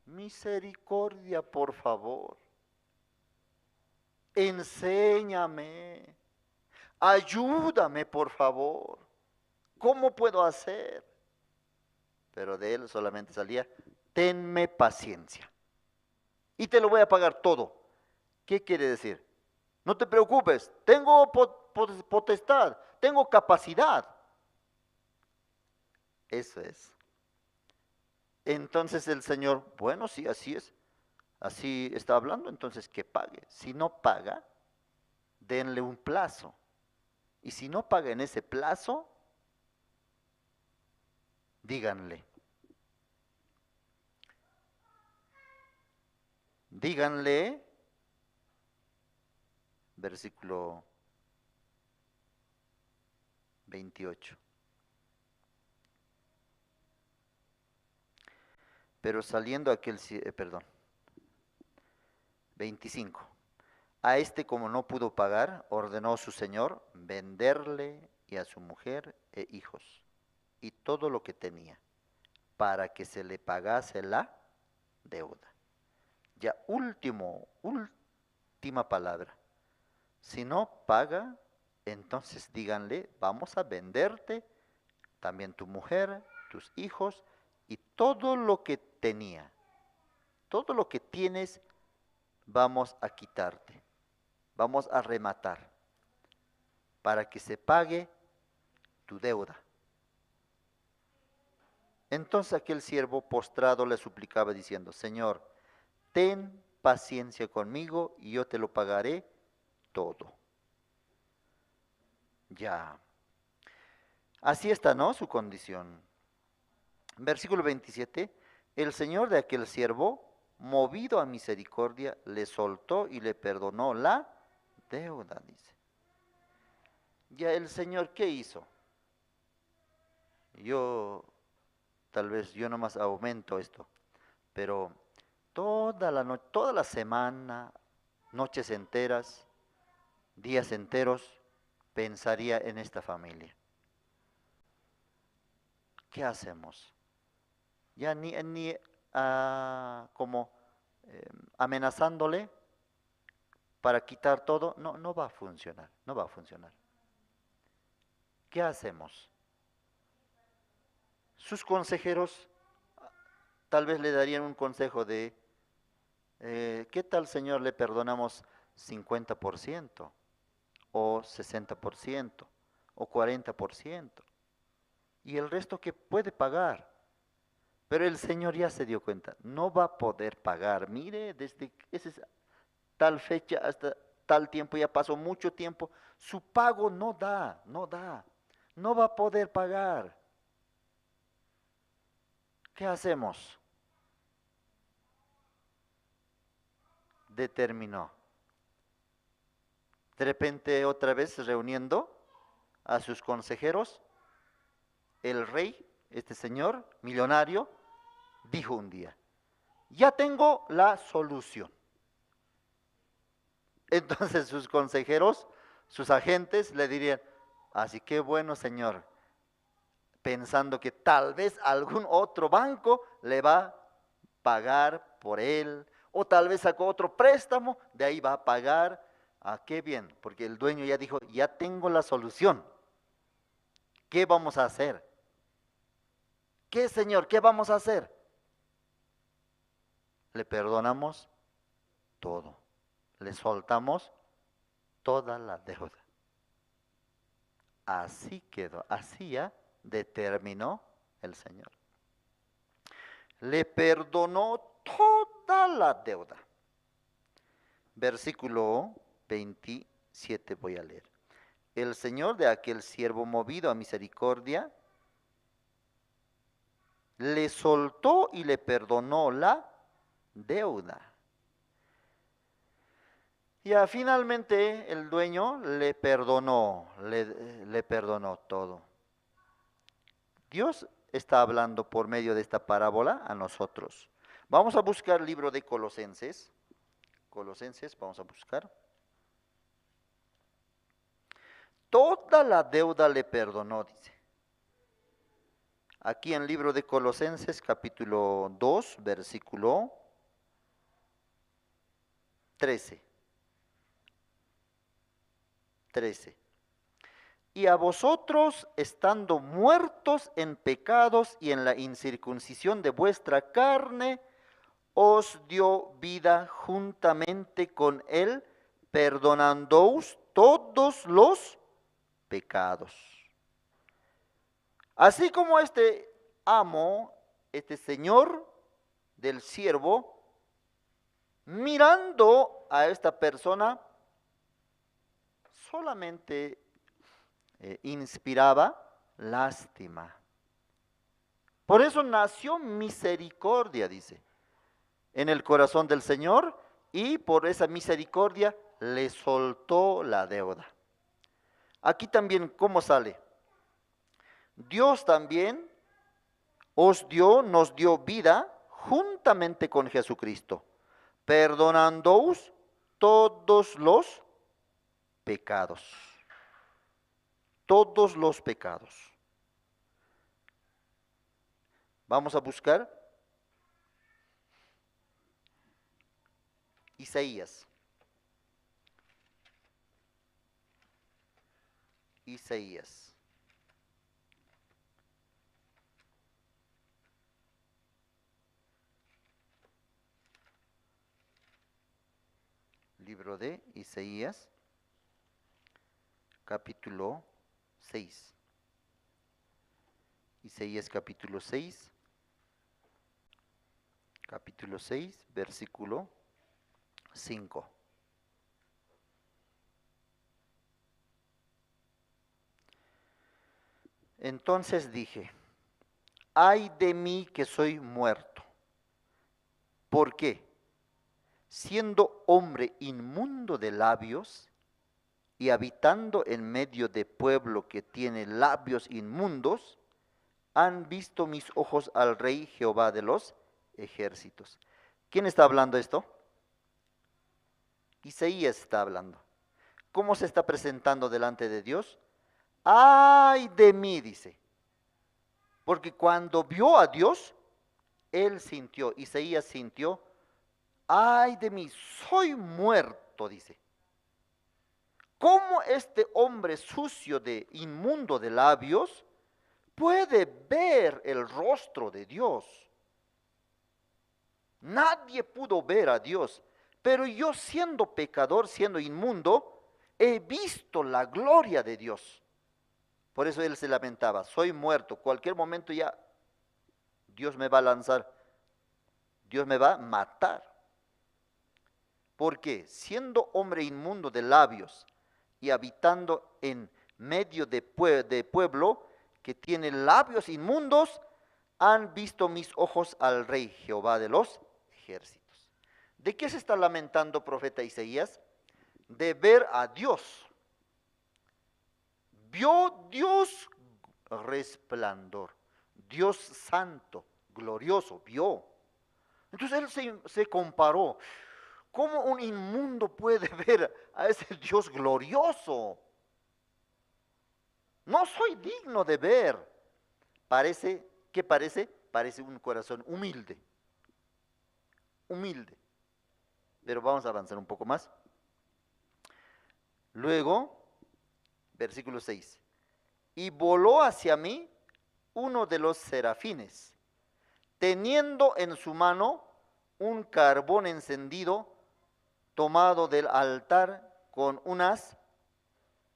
misericordia, por favor. Enséñame, ayúdame, por favor. ¿Cómo puedo hacer? Pero de él solamente salía, tenme paciencia. Y te lo voy a pagar todo. ¿Qué quiere decir? No te preocupes, tengo potestad, tengo capacidad. Eso es. Entonces el Señor, bueno, sí, así es. Así está hablando, entonces que pague. Si no paga, denle un plazo. Y si no paga en ese plazo, díganle. Díganle, versículo 28. Pero saliendo aquel, perdón, 25. A este, como no pudo pagar, ordenó su señor venderle y a su mujer e hijos y todo lo que tenía, para que se le pagase la deuda. Ya última palabra. Si no paga, entonces díganle, vamos a venderte también tu mujer, tus hijos y todo lo que tenía. Todo lo que tienes vamos a quitarte. Vamos a rematar para que se pague tu deuda. Entonces aquel siervo postrado le suplicaba diciendo, Señor, ten paciencia conmigo y yo te lo pagaré todo. Ya. Así está, ¿no? Su condición. Versículo 27. El Señor de aquel siervo, movido a misericordia, le soltó y le perdonó la deuda, dice. Ya el Señor, ¿qué hizo? Tal vez yo nomás aumento esto, pero toda la semana, noches enteras, días enteros, pensaría en esta familia. ¿Qué hacemos? Ya ni como amenazándole para quitar todo, no va a funcionar, no va a funcionar. ¿Qué hacemos? Sus consejeros tal vez le darían un consejo de, ¿qué tal, Señor, le perdonamos 50% o 60% o 40%? Y el resto que puede pagar. Pero el Señor ya se dio cuenta, no va a poder pagar. Mire, desde tal fecha hasta tal tiempo, ya pasó mucho tiempo, su pago no va a poder pagar. ¿Qué hacemos? Determinó. De repente otra vez reuniendo a sus consejeros, el rey, este señor millonario, dijo un día, ya tengo la solución. Entonces sus consejeros, sus agentes le dirían, así que bueno, señor, pensando que tal vez algún otro banco le va a pagar por él, o tal vez sacó otro préstamo, de ahí va a pagar. Ah, qué bien, porque el dueño ya dijo, ya tengo la solución. ¿Qué vamos a hacer? ¿Qué, señor? ¿Qué vamos a hacer? Le perdonamos todo. Le soltamos toda la deuda. Así quedó, así ya determinó el Señor. Le perdonó toda la deuda. Versículo 27 voy a leer. El Señor de aquel siervo, movido a misericordia, le soltó y le perdonó la deuda. Ya finalmente el dueño le perdonó todo. Dios está hablando por medio de esta parábola a nosotros. Vamos a buscar el libro de Colosenses. Colosenses, vamos a buscar. Toda la deuda le perdonó, dice. Aquí en el libro de Colosenses, capítulo 2, versículo 13. Y a vosotros, estando muertos en pecados y en la incircuncisión de vuestra carne, os dio vida juntamente con él, perdonándoos todos los pecados. Así como este amo, este señor del siervo, mirando a esta persona, solamente inspiraba lástima. Por eso nació misericordia, dice, en el corazón del Señor, y por esa misericordia le soltó la deuda. Aquí también, ¿cómo sale? Dios también nos dio vida juntamente con Jesucristo, perdonándoos todos los pecados. Todos los pecados. Vamos a buscar Isaías. Isaías. Libro de Isaías, capítulo 6. Isaías capítulo 6, versículo 5. Entonces dije, ay de mí que soy muerto. ¿Por qué? Siendo hombre inmundo de labios y habitando en medio de pueblo que tiene labios inmundos, han visto mis ojos al Rey Jehová de los ejércitos. ¿Quién está hablando esto? Isaías está hablando. ¿Cómo se está presentando delante de Dios? Ay de mí, dice. Porque cuando vio a Dios, él sintió, Isaías sintió, ay de mí, soy muerto, dice. ¿Cómo este hombre sucio inmundo de labios puede ver el rostro de Dios? Nadie pudo ver a Dios, pero yo siendo pecador, siendo inmundo, he visto la gloria de Dios. Por eso él se lamentaba, soy muerto, cualquier momento ya Dios me va a lanzar, Dios me va a matar. Porque siendo hombre inmundo de labios y habitando en medio de pueblo que tiene labios inmundos, han visto mis ojos al Rey Jehová de los ejércitos. ¿De qué se está lamentando profeta Isaías? De ver a Dios. Vio Dios resplandor, Dios santo, glorioso, vio. Entonces él se comparó. ¿Cómo un inmundo puede ver a ese Dios glorioso? No soy digno de ver. ¿Qué parece? Parece un corazón humilde. Humilde. Pero vamos a avanzar un poco más. Luego, versículo 6. Y voló hacia mí uno de los serafines, teniendo en su mano un carbón encendido, tomado del altar con unas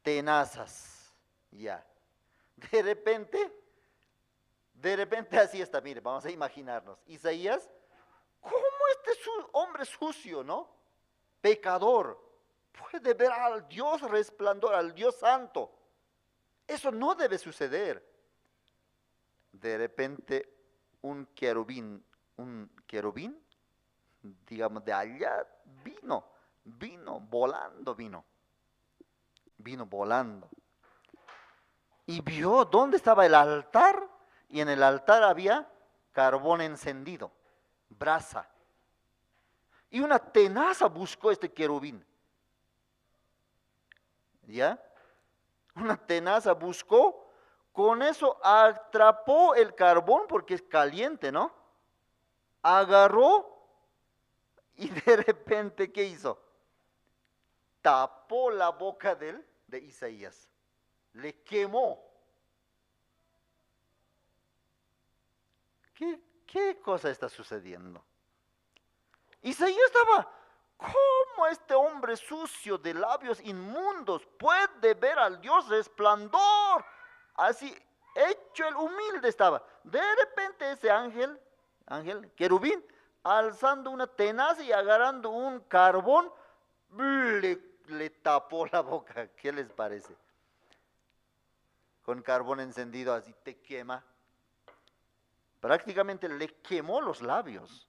tenazas. Ya. De repente así está, mire, vamos a imaginarnos. Isaías, ¿cómo este hombre sucio, no? Pecador, puede ver al Dios resplandor, al Dios santo? Eso no debe suceder. De repente un querubín, digamos de allá, vino volando. Y vio dónde estaba el altar, y en el altar había carbón encendido, brasa. Y una tenaza buscó este querubín. ¿Ya? Una tenaza buscó, con eso atrapó el carbón porque es caliente, ¿no? Agarró y de repente, ¿qué hizo? Tapó la boca de Isaías. Le quemó. ¿Qué cosa está sucediendo? Isaías estaba, ¿cómo este hombre sucio de labios inmundos puede ver al Dios resplandor? Así, hecho el humilde estaba. De repente ese ángel, querubín, alzando una tenaza y agarrando un carbón, le tapó la boca. ¿Qué les parece? Con carbón encendido así te quema. Prácticamente le quemó los labios.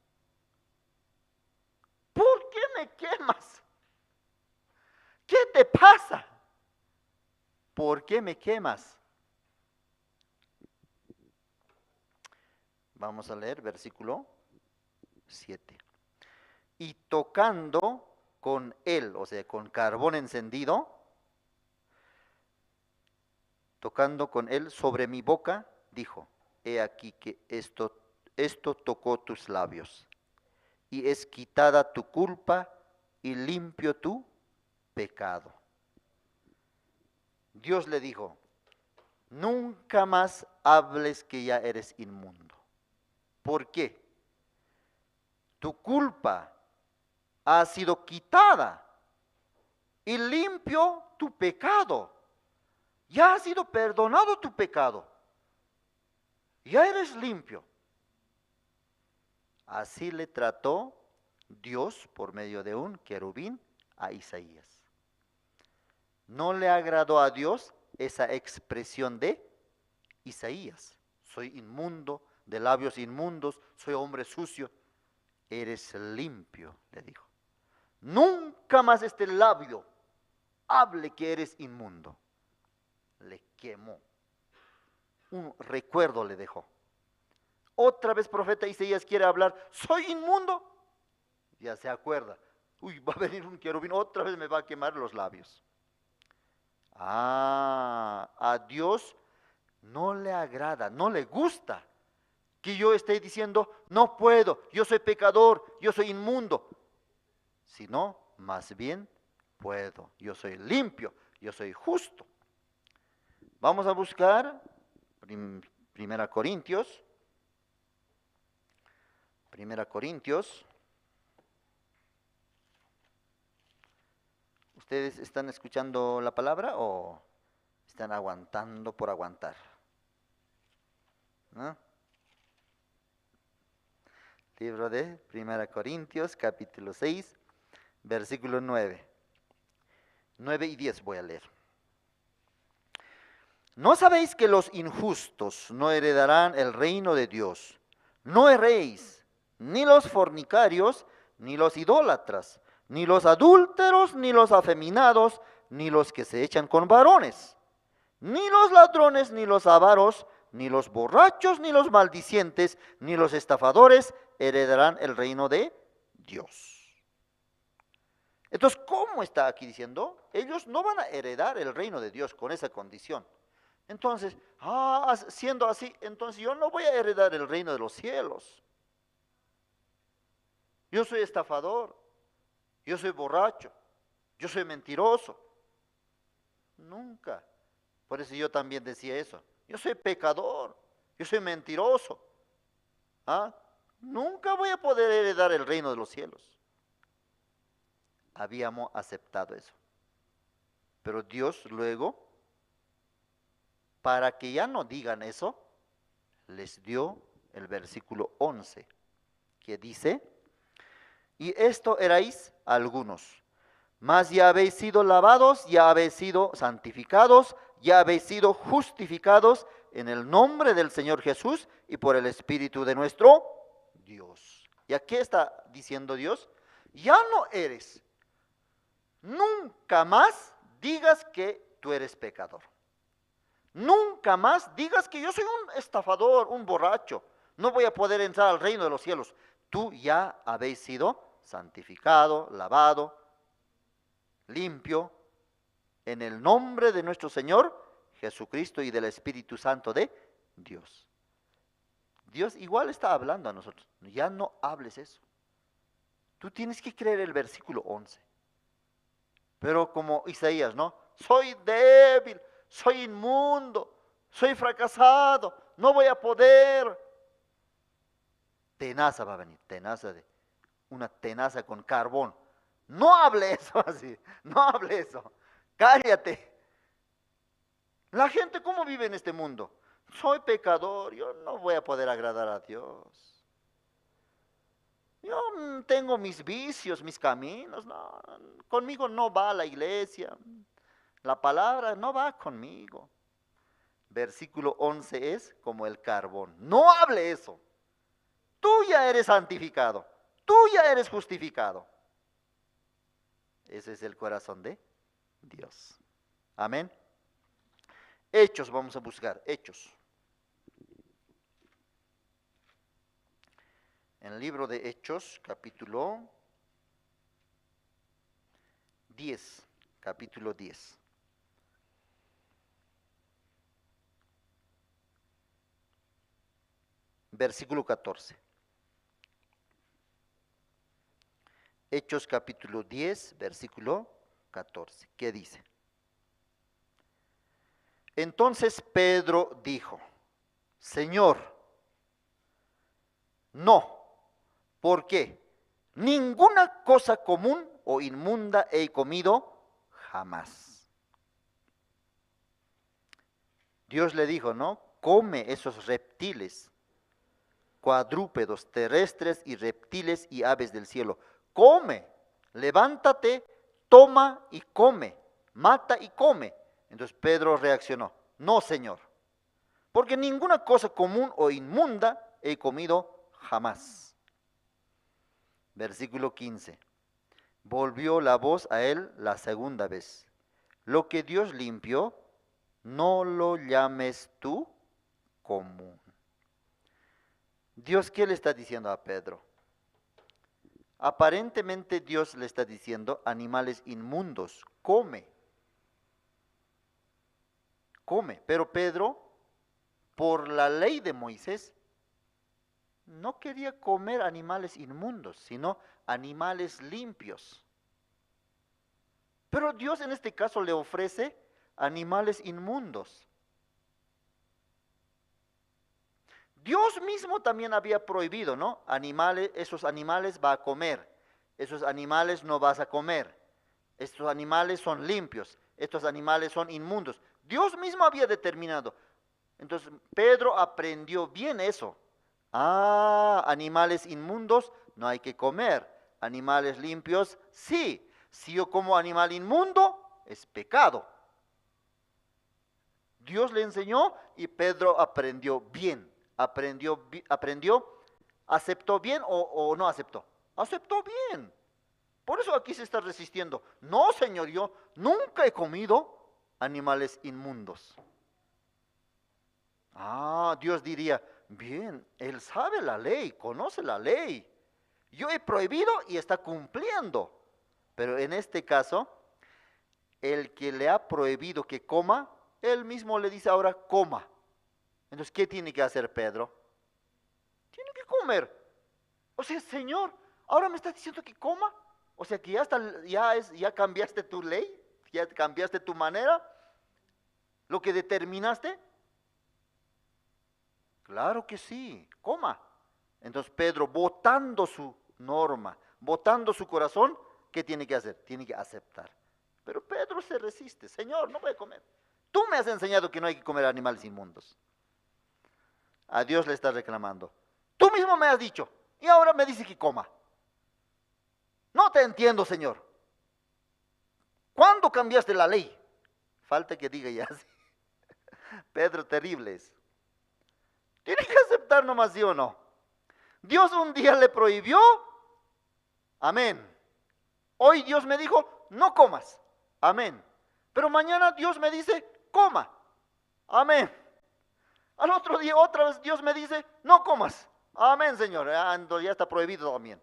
¿Por qué me quemas? ¿Qué te pasa? ¿Por qué me quemas? Vamos a leer versículo 7. Y tocando con él, o sea, con carbón encendido, tocando con él sobre mi boca, dijo, he aquí que esto tocó tus labios, y es quitada tu culpa y limpio tu pecado. Dios le dijo, nunca más hables que ya eres inmundo. ¿Por qué? Tu culpa ha sido quitada y limpio tu pecado. Ya ha sido perdonado tu pecado. Ya eres limpio. Así le trató Dios por medio de un querubín a Isaías. No le agradó a Dios esa expresión de Isaías. Soy inmundo, de labios inmundos, soy hombre sucio. Eres limpio, le dijo. Nunca más este labio hable que eres inmundo. Le quemó. Un recuerdo le dejó. Otra vez profeta Isaías quiere hablar, soy inmundo. Ya se acuerda. Uy, va a venir un querubín, otra vez me va a quemar los labios. A Dios no le agrada, no le gusta que yo esté diciendo, no puedo, yo soy pecador, yo soy inmundo. Sino, más bien, puedo, yo soy limpio, yo soy justo. Vamos a buscar Primera Corintios. Primera Corintios. ¿Ustedes están escuchando la palabra o están aguantando por aguantar? ¿No? Libro de Primera Corintios, capítulo 6, versículo 9. 9 y 10 voy a leer. ¿No sabéis que los injustos no heredarán el reino de Dios? No erréis, ni los fornicarios, ni los idólatras, ni los adúlteros, ni los afeminados, ni los que se echan con varones, ni los ladrones, ni los avaros, ni los borrachos, ni los maldicientes, ni los estafadores heredarán el reino de Dios. Entonces, ¿cómo está aquí diciendo? Ellos no van a heredar el reino de Dios con esa condición. Entonces, siendo así, entonces yo no voy a heredar el reino de los cielos. Yo soy estafador, yo soy borracho, yo soy mentiroso. Nunca. Por eso yo también decía eso. Yo soy pecador, yo soy mentiroso. Nunca voy a poder heredar el reino de los cielos. Habíamos aceptado eso. Pero Dios luego, para que ya no digan eso, les dio el versículo 11, que dice, y esto erais algunos, mas ya habéis sido lavados, ya habéis sido santificados, ya habéis sido justificados en el nombre del Señor Jesús y por el Espíritu de nuestro Dios. ¿Y a qué está diciendo Dios? Ya no eres, nunca más digas que tú eres pecador. Nunca más digas que yo soy un estafador, un borracho. No voy a poder entrar al reino de los cielos. Tú ya habéis sido santificado, lavado, limpio, en el nombre de nuestro Señor Jesucristo y del Espíritu Santo de Dios. Dios igual está hablando a nosotros. Ya no hables eso. Tú tienes que creer el versículo 11. Pero como Isaías, ¿no? Soy débil, soy inmundo, soy fracasado, no voy a poder. Tenaza va a venir, una tenaza con carbón. No hable eso así, no hable eso. Cállate. La gente, ¿cómo vive en este mundo? Soy pecador, yo no voy a poder agradar a Dios. Yo tengo mis vicios, mis caminos, no, conmigo no va la iglesia. La palabra no va conmigo. Versículo 11 es como el carbón. No hable eso. Tú ya eres santificado. Tú ya eres justificado. Ese es el corazón de Dios. Amén. Hechos, vamos a buscar. Hechos. En el libro de Hechos, capítulo 10, capítulo 10. Versículo 14. Hechos capítulo 10, versículo 14. ¿Qué dice? Entonces Pedro dijo, Señor, no, ¿por qué? Ninguna cosa común o inmunda he comido jamás. Dios le dijo, ¿no? Come esos reptiles, cuadrúpedos, terrestres y reptiles y aves del cielo. Come, levántate, toma y come, mata y come. Entonces Pedro reaccionó, no, Señor, porque ninguna cosa común o inmunda he comido jamás. Versículo 15. Volvió la voz a él la segunda vez. Lo que Dios limpió, no lo llames tú común. Dios, ¿qué le está diciendo a Pedro? Aparentemente Dios le está diciendo, animales inmundos, come. Come. Pero Pedro, por la ley de Moisés, no quería comer animales inmundos, sino animales limpios. Pero Dios en este caso le ofrece animales inmundos. Dios mismo también había prohibido, ¿no? Animales, esos animales va a comer, esos animales no vas a comer, estos animales son limpios, estos animales son inmundos. Dios mismo había determinado. Entonces Pedro aprendió bien eso. Ah, animales inmundos no hay que comer, animales limpios sí. Si yo como animal inmundo, es pecado. Dios le enseñó y Pedro aprendió bien. Aprendió, aceptó bien o no aceptó. Aceptó bien. Por eso aquí se está resistiendo. No, Señor, yo nunca he comido animales inmundos. Ah, Dios diría, bien, Él sabe la ley, conoce la ley. Yo he prohibido y está cumpliendo. Pero en este caso, el que le ha prohibido que coma, Él mismo le dice ahora coma. Entonces, ¿qué tiene que hacer Pedro? Tiene que comer. O sea, Señor, ahora me estás diciendo que coma. O sea, que ya cambiaste tu ley, ya cambiaste tu manera, lo que determinaste. Claro que sí, coma. Entonces Pedro, votando su norma, votando su corazón, ¿qué tiene que hacer? Tiene que aceptar. Pero Pedro se resiste. Señor, no voy a comer. Tú me has enseñado que no hay que comer animales inmundos. A Dios le está reclamando. Tú mismo me has dicho y ahora me dice que coma. No te entiendo, Señor. ¿Cuándo cambiaste la ley? Falta que diga ya así. Pedro, terrible es. Tiene que aceptar nomás, ¿sí o no? Dios un día le prohibió. Amén. Hoy Dios me dijo, no comas. Amén. Pero mañana Dios me dice, coma. Amén. Al otro día otra vez Dios me dice, no comas. Amén, Señor. Ya está prohibido también.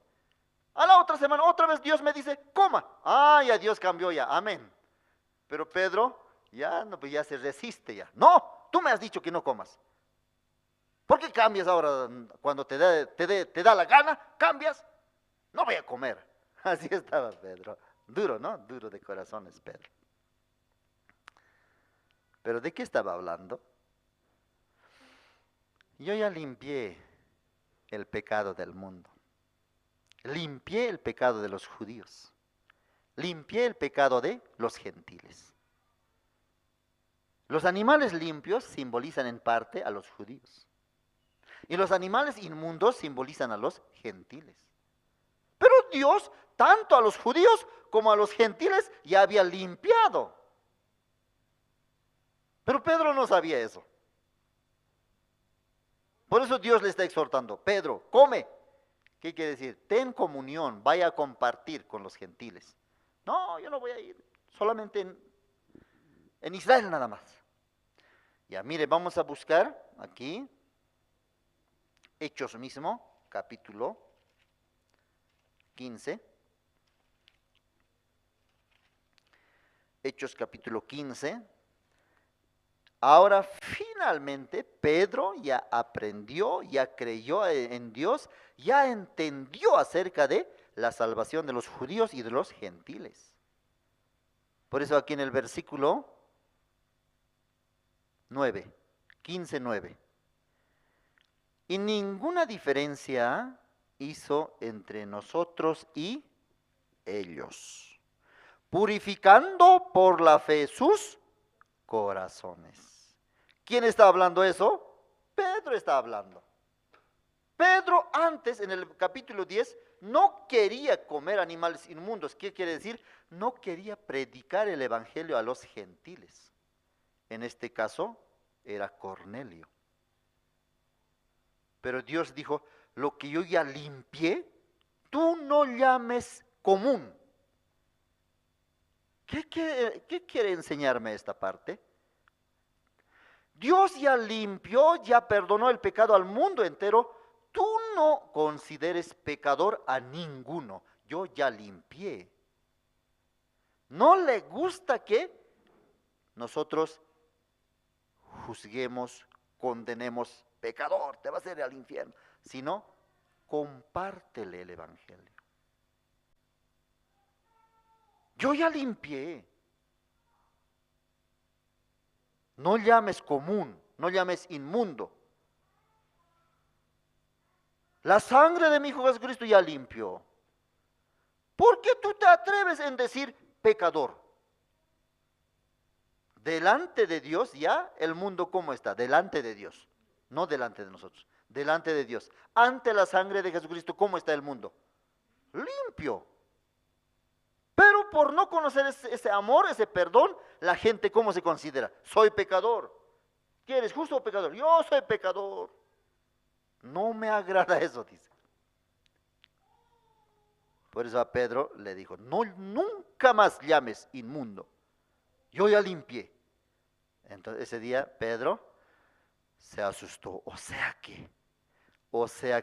A la otra semana otra vez Dios me dice, coma. Ah, ya Dios cambió ya. Amén. Pero Pedro ya, no, pues ya se resiste ya. No, tú me has dicho que no comas. ¿Por qué cambias ahora cuando te da la gana? ¿Cambias? No voy a comer. Así estaba Pedro. Duro, ¿no? Duro de corazón es Pedro. ¿Pero de qué estaba hablando? Yo ya limpié el pecado del mundo. Limpié el pecado de los judíos. Limpié el pecado de los gentiles. Los animales limpios simbolizan en parte a los judíos. Y los animales inmundos simbolizan a los gentiles. Pero Dios, tanto a los judíos como a los gentiles, ya había limpiado. Pero Pedro no sabía eso. Por eso Dios le está exhortando, Pedro, come. ¿Qué quiere decir? Ten comunión, vaya a compartir con los gentiles. No, yo no voy a ir, solamente en Israel nada más. Ya, mire, vamos a buscar aquí, Hechos mismo, capítulo 15. Hechos capítulo 15. Ahora finalmente Pedro ya aprendió, ya creyó en Dios, ya entendió acerca de la salvación de los judíos y de los gentiles. Por eso aquí en el versículo 9, 15:9. Y ninguna diferencia hizo entre nosotros y ellos, purificando por la fe sus corazones. ¿Quién está hablando eso? Pedro está hablando. Pedro antes, en el capítulo 10, no quería comer animales inmundos. ¿Qué quiere decir? No quería predicar el evangelio a los gentiles. En este caso, era Cornelio. Pero Dios dijo, lo que yo ya limpié, tú no llames común. ¿Qué quiere enseñarme esta parte? Dios ya limpió, ya perdonó el pecado al mundo entero. Tú no consideres pecador a ninguno. Yo ya limpié. No le gusta que nosotros juzguemos, condenemos, pecador, te vas a ir al infierno. Sino, compártele el evangelio. Yo ya limpié. No llames común, no llames inmundo. La sangre de mi Hijo Jesucristo ya limpió. ¿Por qué tú te atreves en decir pecador? Delante de Dios ya el mundo ¿cómo está? Delante de Dios, no delante de nosotros, delante de Dios. Ante la sangre de Jesucristo ¿cómo está el mundo? Limpio. Pero por no conocer ese amor, ese perdón, la gente ¿cómo se considera? Soy pecador. ¿Quieres justo o pecador? Yo soy pecador. No me agrada eso, dice. Por eso a Pedro le dijo, no, nunca más llames inmundo. Yo ya limpié. Entonces ese día Pedro se asustó. O sea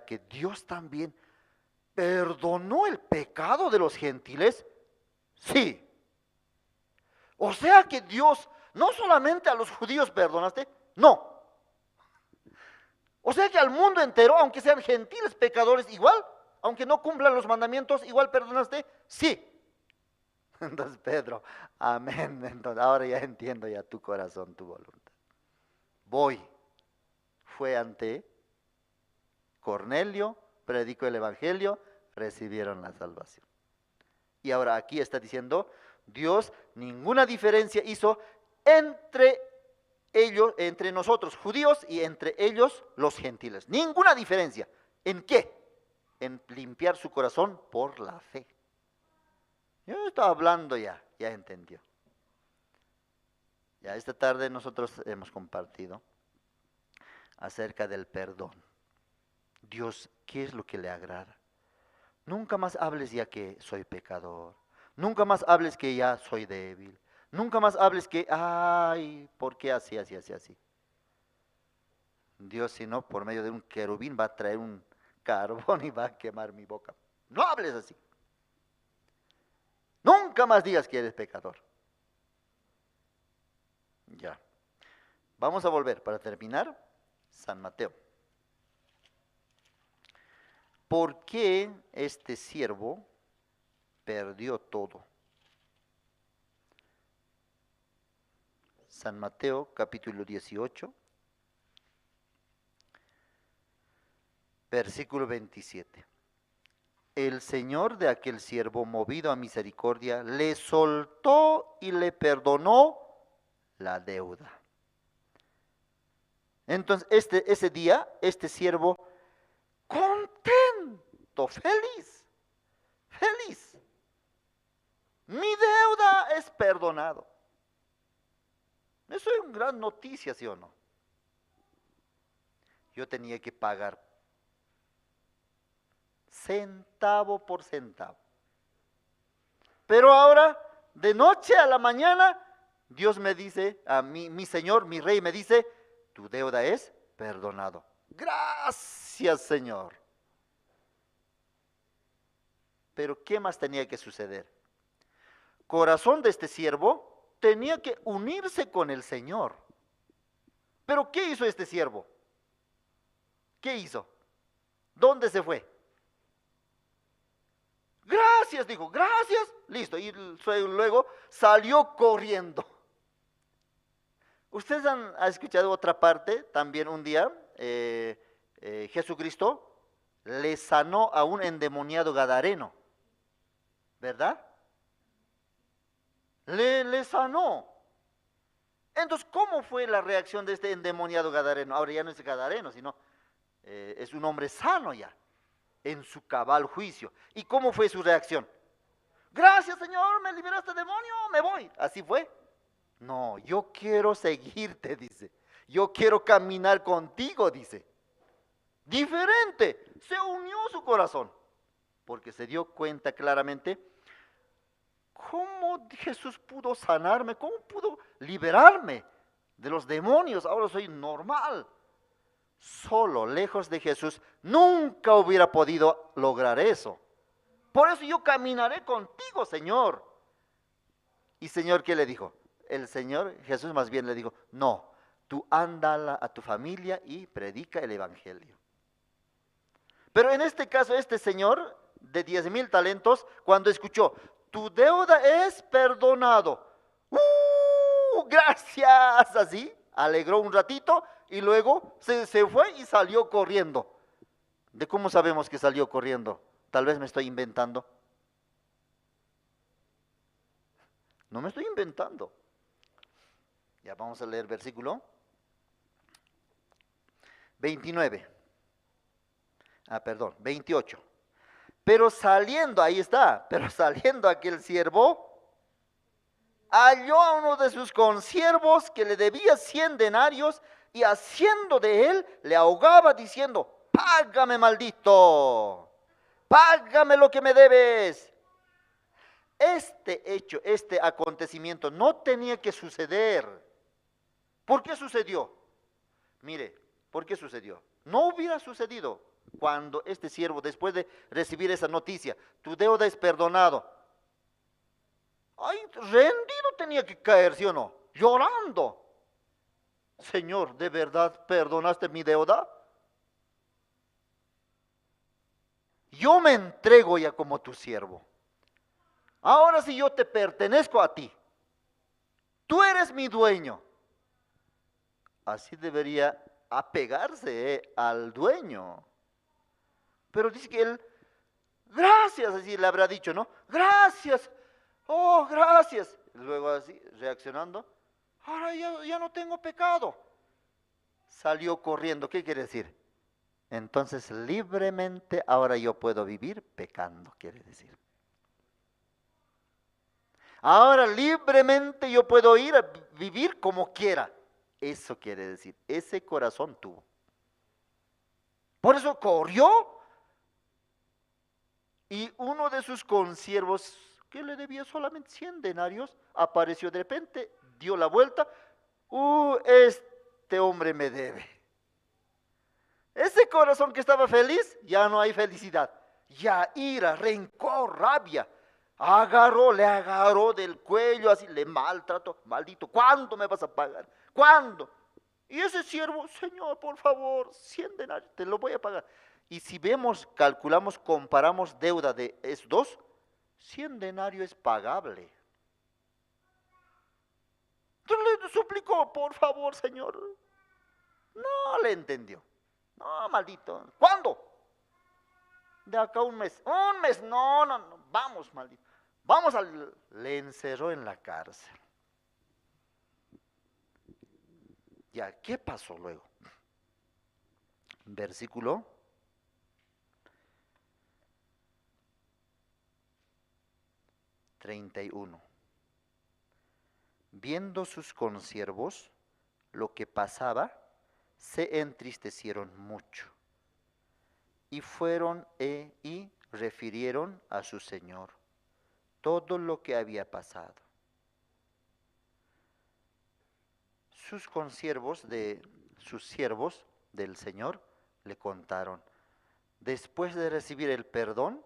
que Dios también perdonó el pecado de los gentiles. Sí. O sea que Dios no solamente a los judíos perdonaste, no. O sea que al mundo entero, aunque sean gentiles pecadores, igual, aunque no cumplan los mandamientos, igual perdonaste, sí. Entonces Pedro, amén, entonces ahora ya entiendo ya tu corazón, tu voluntad. Fue ante Cornelio, predicó el evangelio, recibieron la salvación. Y ahora aquí está diciendo, Dios ninguna diferencia hizo entre ellos, entre nosotros judíos y entre ellos los gentiles. Ninguna diferencia. ¿En qué? En limpiar su corazón por la fe. Yo estaba hablando ya entendió. Ya esta tarde nosotros hemos compartido acerca del perdón. Dios, ¿qué es lo que le agrada? Nunca más hables ya que soy pecador. Nunca más hables que ya soy débil. Nunca más hables que, ay, ¿por qué así? Dios, si no, por medio de un querubín va a traer un carbón y va a quemar mi boca. No hables así. Nunca más digas que eres pecador. Ya. Vamos a volver para terminar. San Mateo. ¿Por qué este siervo perdió todo? San Mateo capítulo 18, versículo 27. El Señor de aquel siervo, movido a misericordia, le soltó y le perdonó la deuda. Entonces, ese día, este siervo, contento, feliz. Mi deuda es perdonado. Eso es una gran noticia, ¿sí o no? Yo tenía que pagar centavo por centavo. Pero ahora, de noche a la mañana, Dios me dice, a mí, mi Señor, mi Rey me dice, tu deuda es perdonado. Gracias, Señor. Pero ¿qué más tenía que suceder? Corazón de este siervo tenía que unirse con el Señor. Pero ¿qué hizo este siervo? ¿Qué hizo? ¿Dónde se fue? Gracias, dijo, gracias, listo. Y luego salió corriendo. ¿Ustedes han escuchado otra parte? También un día Jesucristo le sanó a un endemoniado gadareno, ¿verdad? Le sanó. Entonces, ¿cómo fue la reacción de este endemoniado gadareno? Ahora ya no es gadareno, sino es un hombre sano ya, en su cabal juicio. ¿Y cómo fue su reacción? Gracias, Señor, me liberaste demonio, me voy. ¿Así fue? No, yo quiero seguirte, dice. Yo quiero caminar contigo, dice. Diferente, se unió su corazón, porque se dio cuenta claramente cómo Jesús pudo sanarme, cómo pudo liberarme de los demonios. Ahora soy normal. Solo, lejos de Jesús, nunca hubiera podido lograr eso. Por eso yo caminaré contigo, Señor. ¿Y Señor qué le dijo? El Señor, Jesús más bien le dijo, no, tú anda a tu familia y predica el evangelio. Pero en este caso, este señor de 10,000 talentos, cuando escuchó, tu deuda es perdonado. Gracias, así, alegró un ratito y luego se fue y salió corriendo. ¿De cómo sabemos que salió corriendo? Tal vez me estoy inventando. No me estoy inventando. Ya vamos a leer versículo 28. Pero saliendo, ahí está, pero saliendo aquel siervo, halló a uno de sus consiervos que le debía 100 denarios y haciendo de él, le ahogaba diciendo, págame, maldito, págame lo que me debes. Este hecho, este acontecimiento no tenía que suceder. ¿Por qué sucedió? Mire, ¿por qué sucedió? No hubiera sucedido cuando este siervo, después de recibir esa noticia, tu deuda es perdonado. Ay, rendido tenía que caer, ¿sí o no? Llorando. Señor, ¿de verdad perdonaste mi deuda? Yo me entrego ya como tu siervo. Ahora sí yo te pertenezco a ti. Tú eres mi dueño. Así debería apegarse al dueño. Pero dice que él, gracias, así le habrá dicho, ¿no? Gracias, oh, gracias. Luego así, reaccionando, ahora ya no tengo pecado. Salió corriendo, ¿qué quiere decir? Entonces libremente ahora yo puedo vivir pecando, quiere decir. Ahora libremente yo puedo ir a vivir como quiera. Eso quiere decir, ese corazón tuvo. Por eso corrió. Y uno de sus consiervos, que le debía solamente 100 denarios, apareció de repente, dio la vuelta. Este hombre me debe. Ese corazón que estaba feliz, ya no hay felicidad. Ya ira, rencor, rabia. Le agarró del cuello, así le maltrató. Maldito, ¿cuándo me vas a pagar? ¿Cuándo? Y ese siervo, Señor, por favor, 100 denarios, te lo voy a pagar. Y si vemos, calculamos, comparamos deuda de esos dos, 100 denarios es pagable. Entonces le suplicó, por favor, Señor. No le entendió. No, maldito. ¿Cuándo? De acá un mes. Un mes, no, vamos, maldito. Le encerró en la cárcel. Ya, ¿qué pasó luego? Versículo 31. Viendo sus consiervos lo que pasaba, se entristecieron mucho y fueron y refirieron a su señor todo lo que había pasado. Sus consiervos sus siervos del Señor le contaron. Después de recibir el perdón,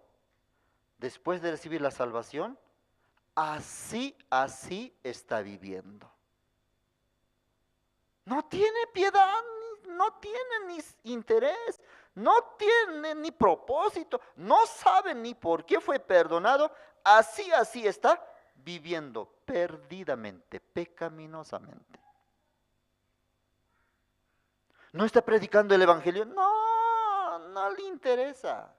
después de recibir la salvación, así está viviendo. No tiene piedad, no tiene ni interés, no tiene ni propósito, no sabe ni por qué fue perdonado. Así está viviendo perdidamente, pecaminosamente. No está predicando el evangelio, no le interesa.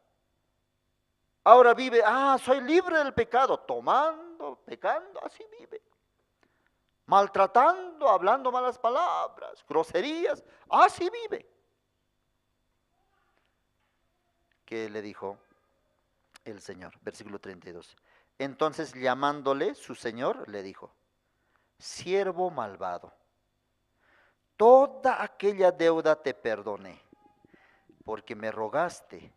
Ahora vive, soy libre del pecado, tomando, pecando, así vive. Maltratando, hablando malas palabras, groserías, así vive. ¿Qué le dijo el Señor? Versículo 32. Entonces llamándole su Señor, le dijo, siervo malvado, toda aquella deuda te perdoné, porque me rogaste.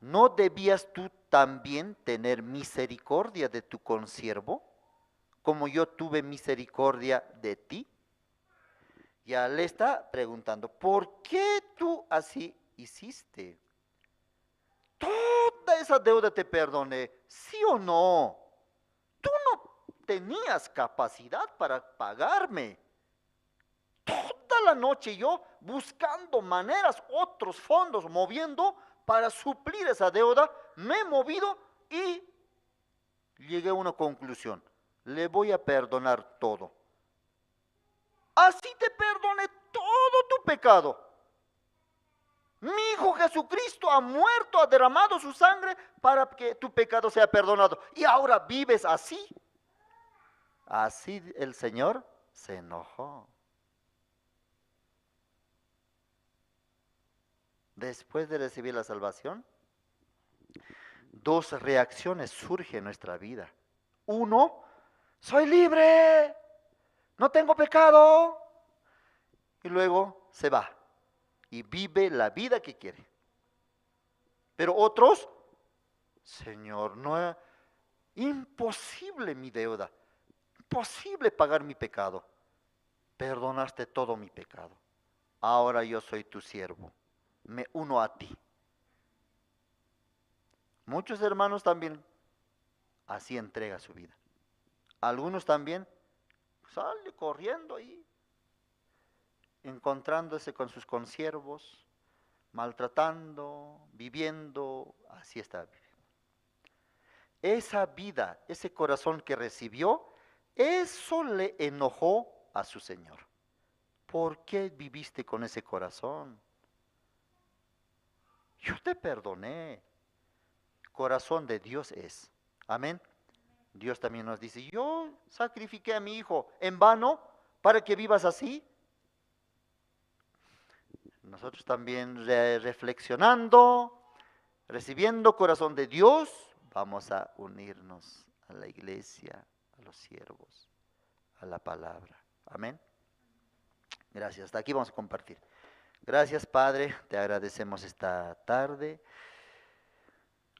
¿No debías tú también tener misericordia de tu consiervo, como yo tuve misericordia de ti? Ya le está preguntando, ¿por qué tú así hiciste? Toda esa deuda te perdoné, ¿sí o no? Tú no tenías capacidad para pagarme. Toda la noche yo buscando maneras, otros fondos, moviendo para suplir esa deuda, me he movido y llegué a una conclusión. Le voy a perdonar todo. Así te perdoné todo tu pecado. Mi Hijo Jesucristo ha muerto, ha derramado su sangre para que tu pecado sea perdonado. Y ahora vives así. Así el Señor se enojó. Después de recibir la salvación, dos reacciones surgen en nuestra vida. Uno, soy libre, no tengo pecado. Y luego se va y vive la vida que quiere. Pero otros, Señor, no es imposible mi deuda, imposible pagar mi pecado. Perdonaste todo mi pecado. Ahora yo soy tu siervo, me uno a ti. Muchos hermanos también así entrega su vida. Algunos también sale corriendo y encontrándose con sus consiervos, maltratando, viviendo, así está viviendo. Esa vida, ese corazón que recibió, eso le enojó a su Señor. ¿Por qué viviste con ese corazón? Yo te perdoné. Corazón de Dios es. Amén. Dios también nos dice, yo sacrifiqué a mi hijo en vano para que vivas así. Nosotros también reflexionando, recibiendo corazón de Dios, vamos a unirnos a la iglesia, a los siervos, a la palabra. Amén. Gracias. Hasta aquí vamos a compartir. Gracias, Padre. Te agradecemos esta tarde.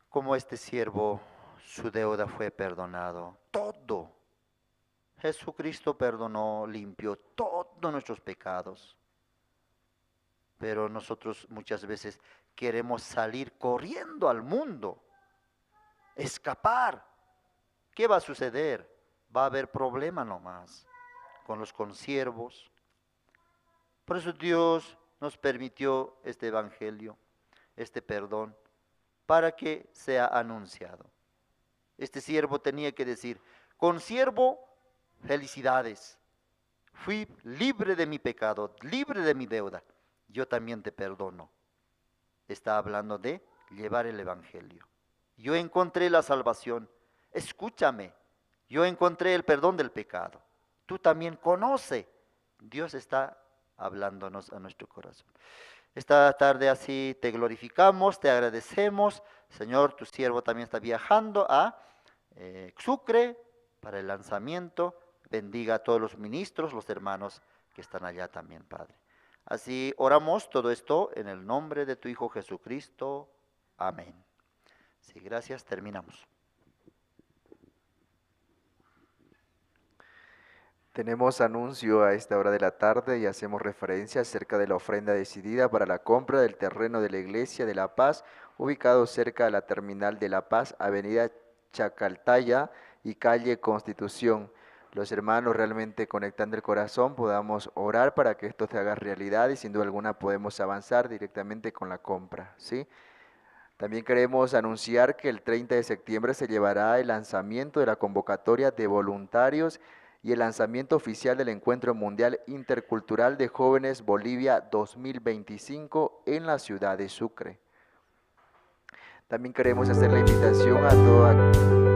Como este siervo, su deuda fue perdonado. Todo. Jesucristo perdonó, limpió todos nuestros pecados. Pero nosotros muchas veces queremos salir corriendo al mundo, escapar. ¿Qué va a suceder? Va a haber problema nomás con los consiervos. Por eso Dios nos permitió este evangelio, este perdón, para que sea anunciado. Este siervo tenía que decir, consiervo, felicidades. Fui libre de mi pecado, libre de mi deuda. Yo también te perdono. Está hablando de llevar el evangelio. Yo encontré la salvación. Escúchame. Yo encontré el perdón del pecado. Tú también conoce. Dios está hablándonos a nuestro corazón. Esta tarde así te glorificamos, te agradecemos. Señor, tu siervo también está viajando a Sucre para el lanzamiento. Bendiga a todos los ministros, los hermanos que están allá también, Padre. Así oramos todo esto en el nombre de tu Hijo Jesucristo. Amén. Sí, gracias. Terminamos. Tenemos anuncio a esta hora de la tarde y hacemos referencia acerca de la ofrenda decidida para la compra del terreno de la Iglesia de La Paz, ubicado cerca de la terminal de La Paz, avenida Chacaltaya y calle Constitución. Los hermanos realmente conectando el corazón, podamos orar para que esto se haga realidad y sin duda alguna podemos avanzar directamente con la compra, ¿sí? También queremos anunciar que el 30 de septiembre se llevará el lanzamiento de la convocatoria de voluntarios y el lanzamiento oficial del Encuentro Mundial Intercultural de Jóvenes Bolivia 2025 en la ciudad de Sucre. También queremos hacer la invitación a toda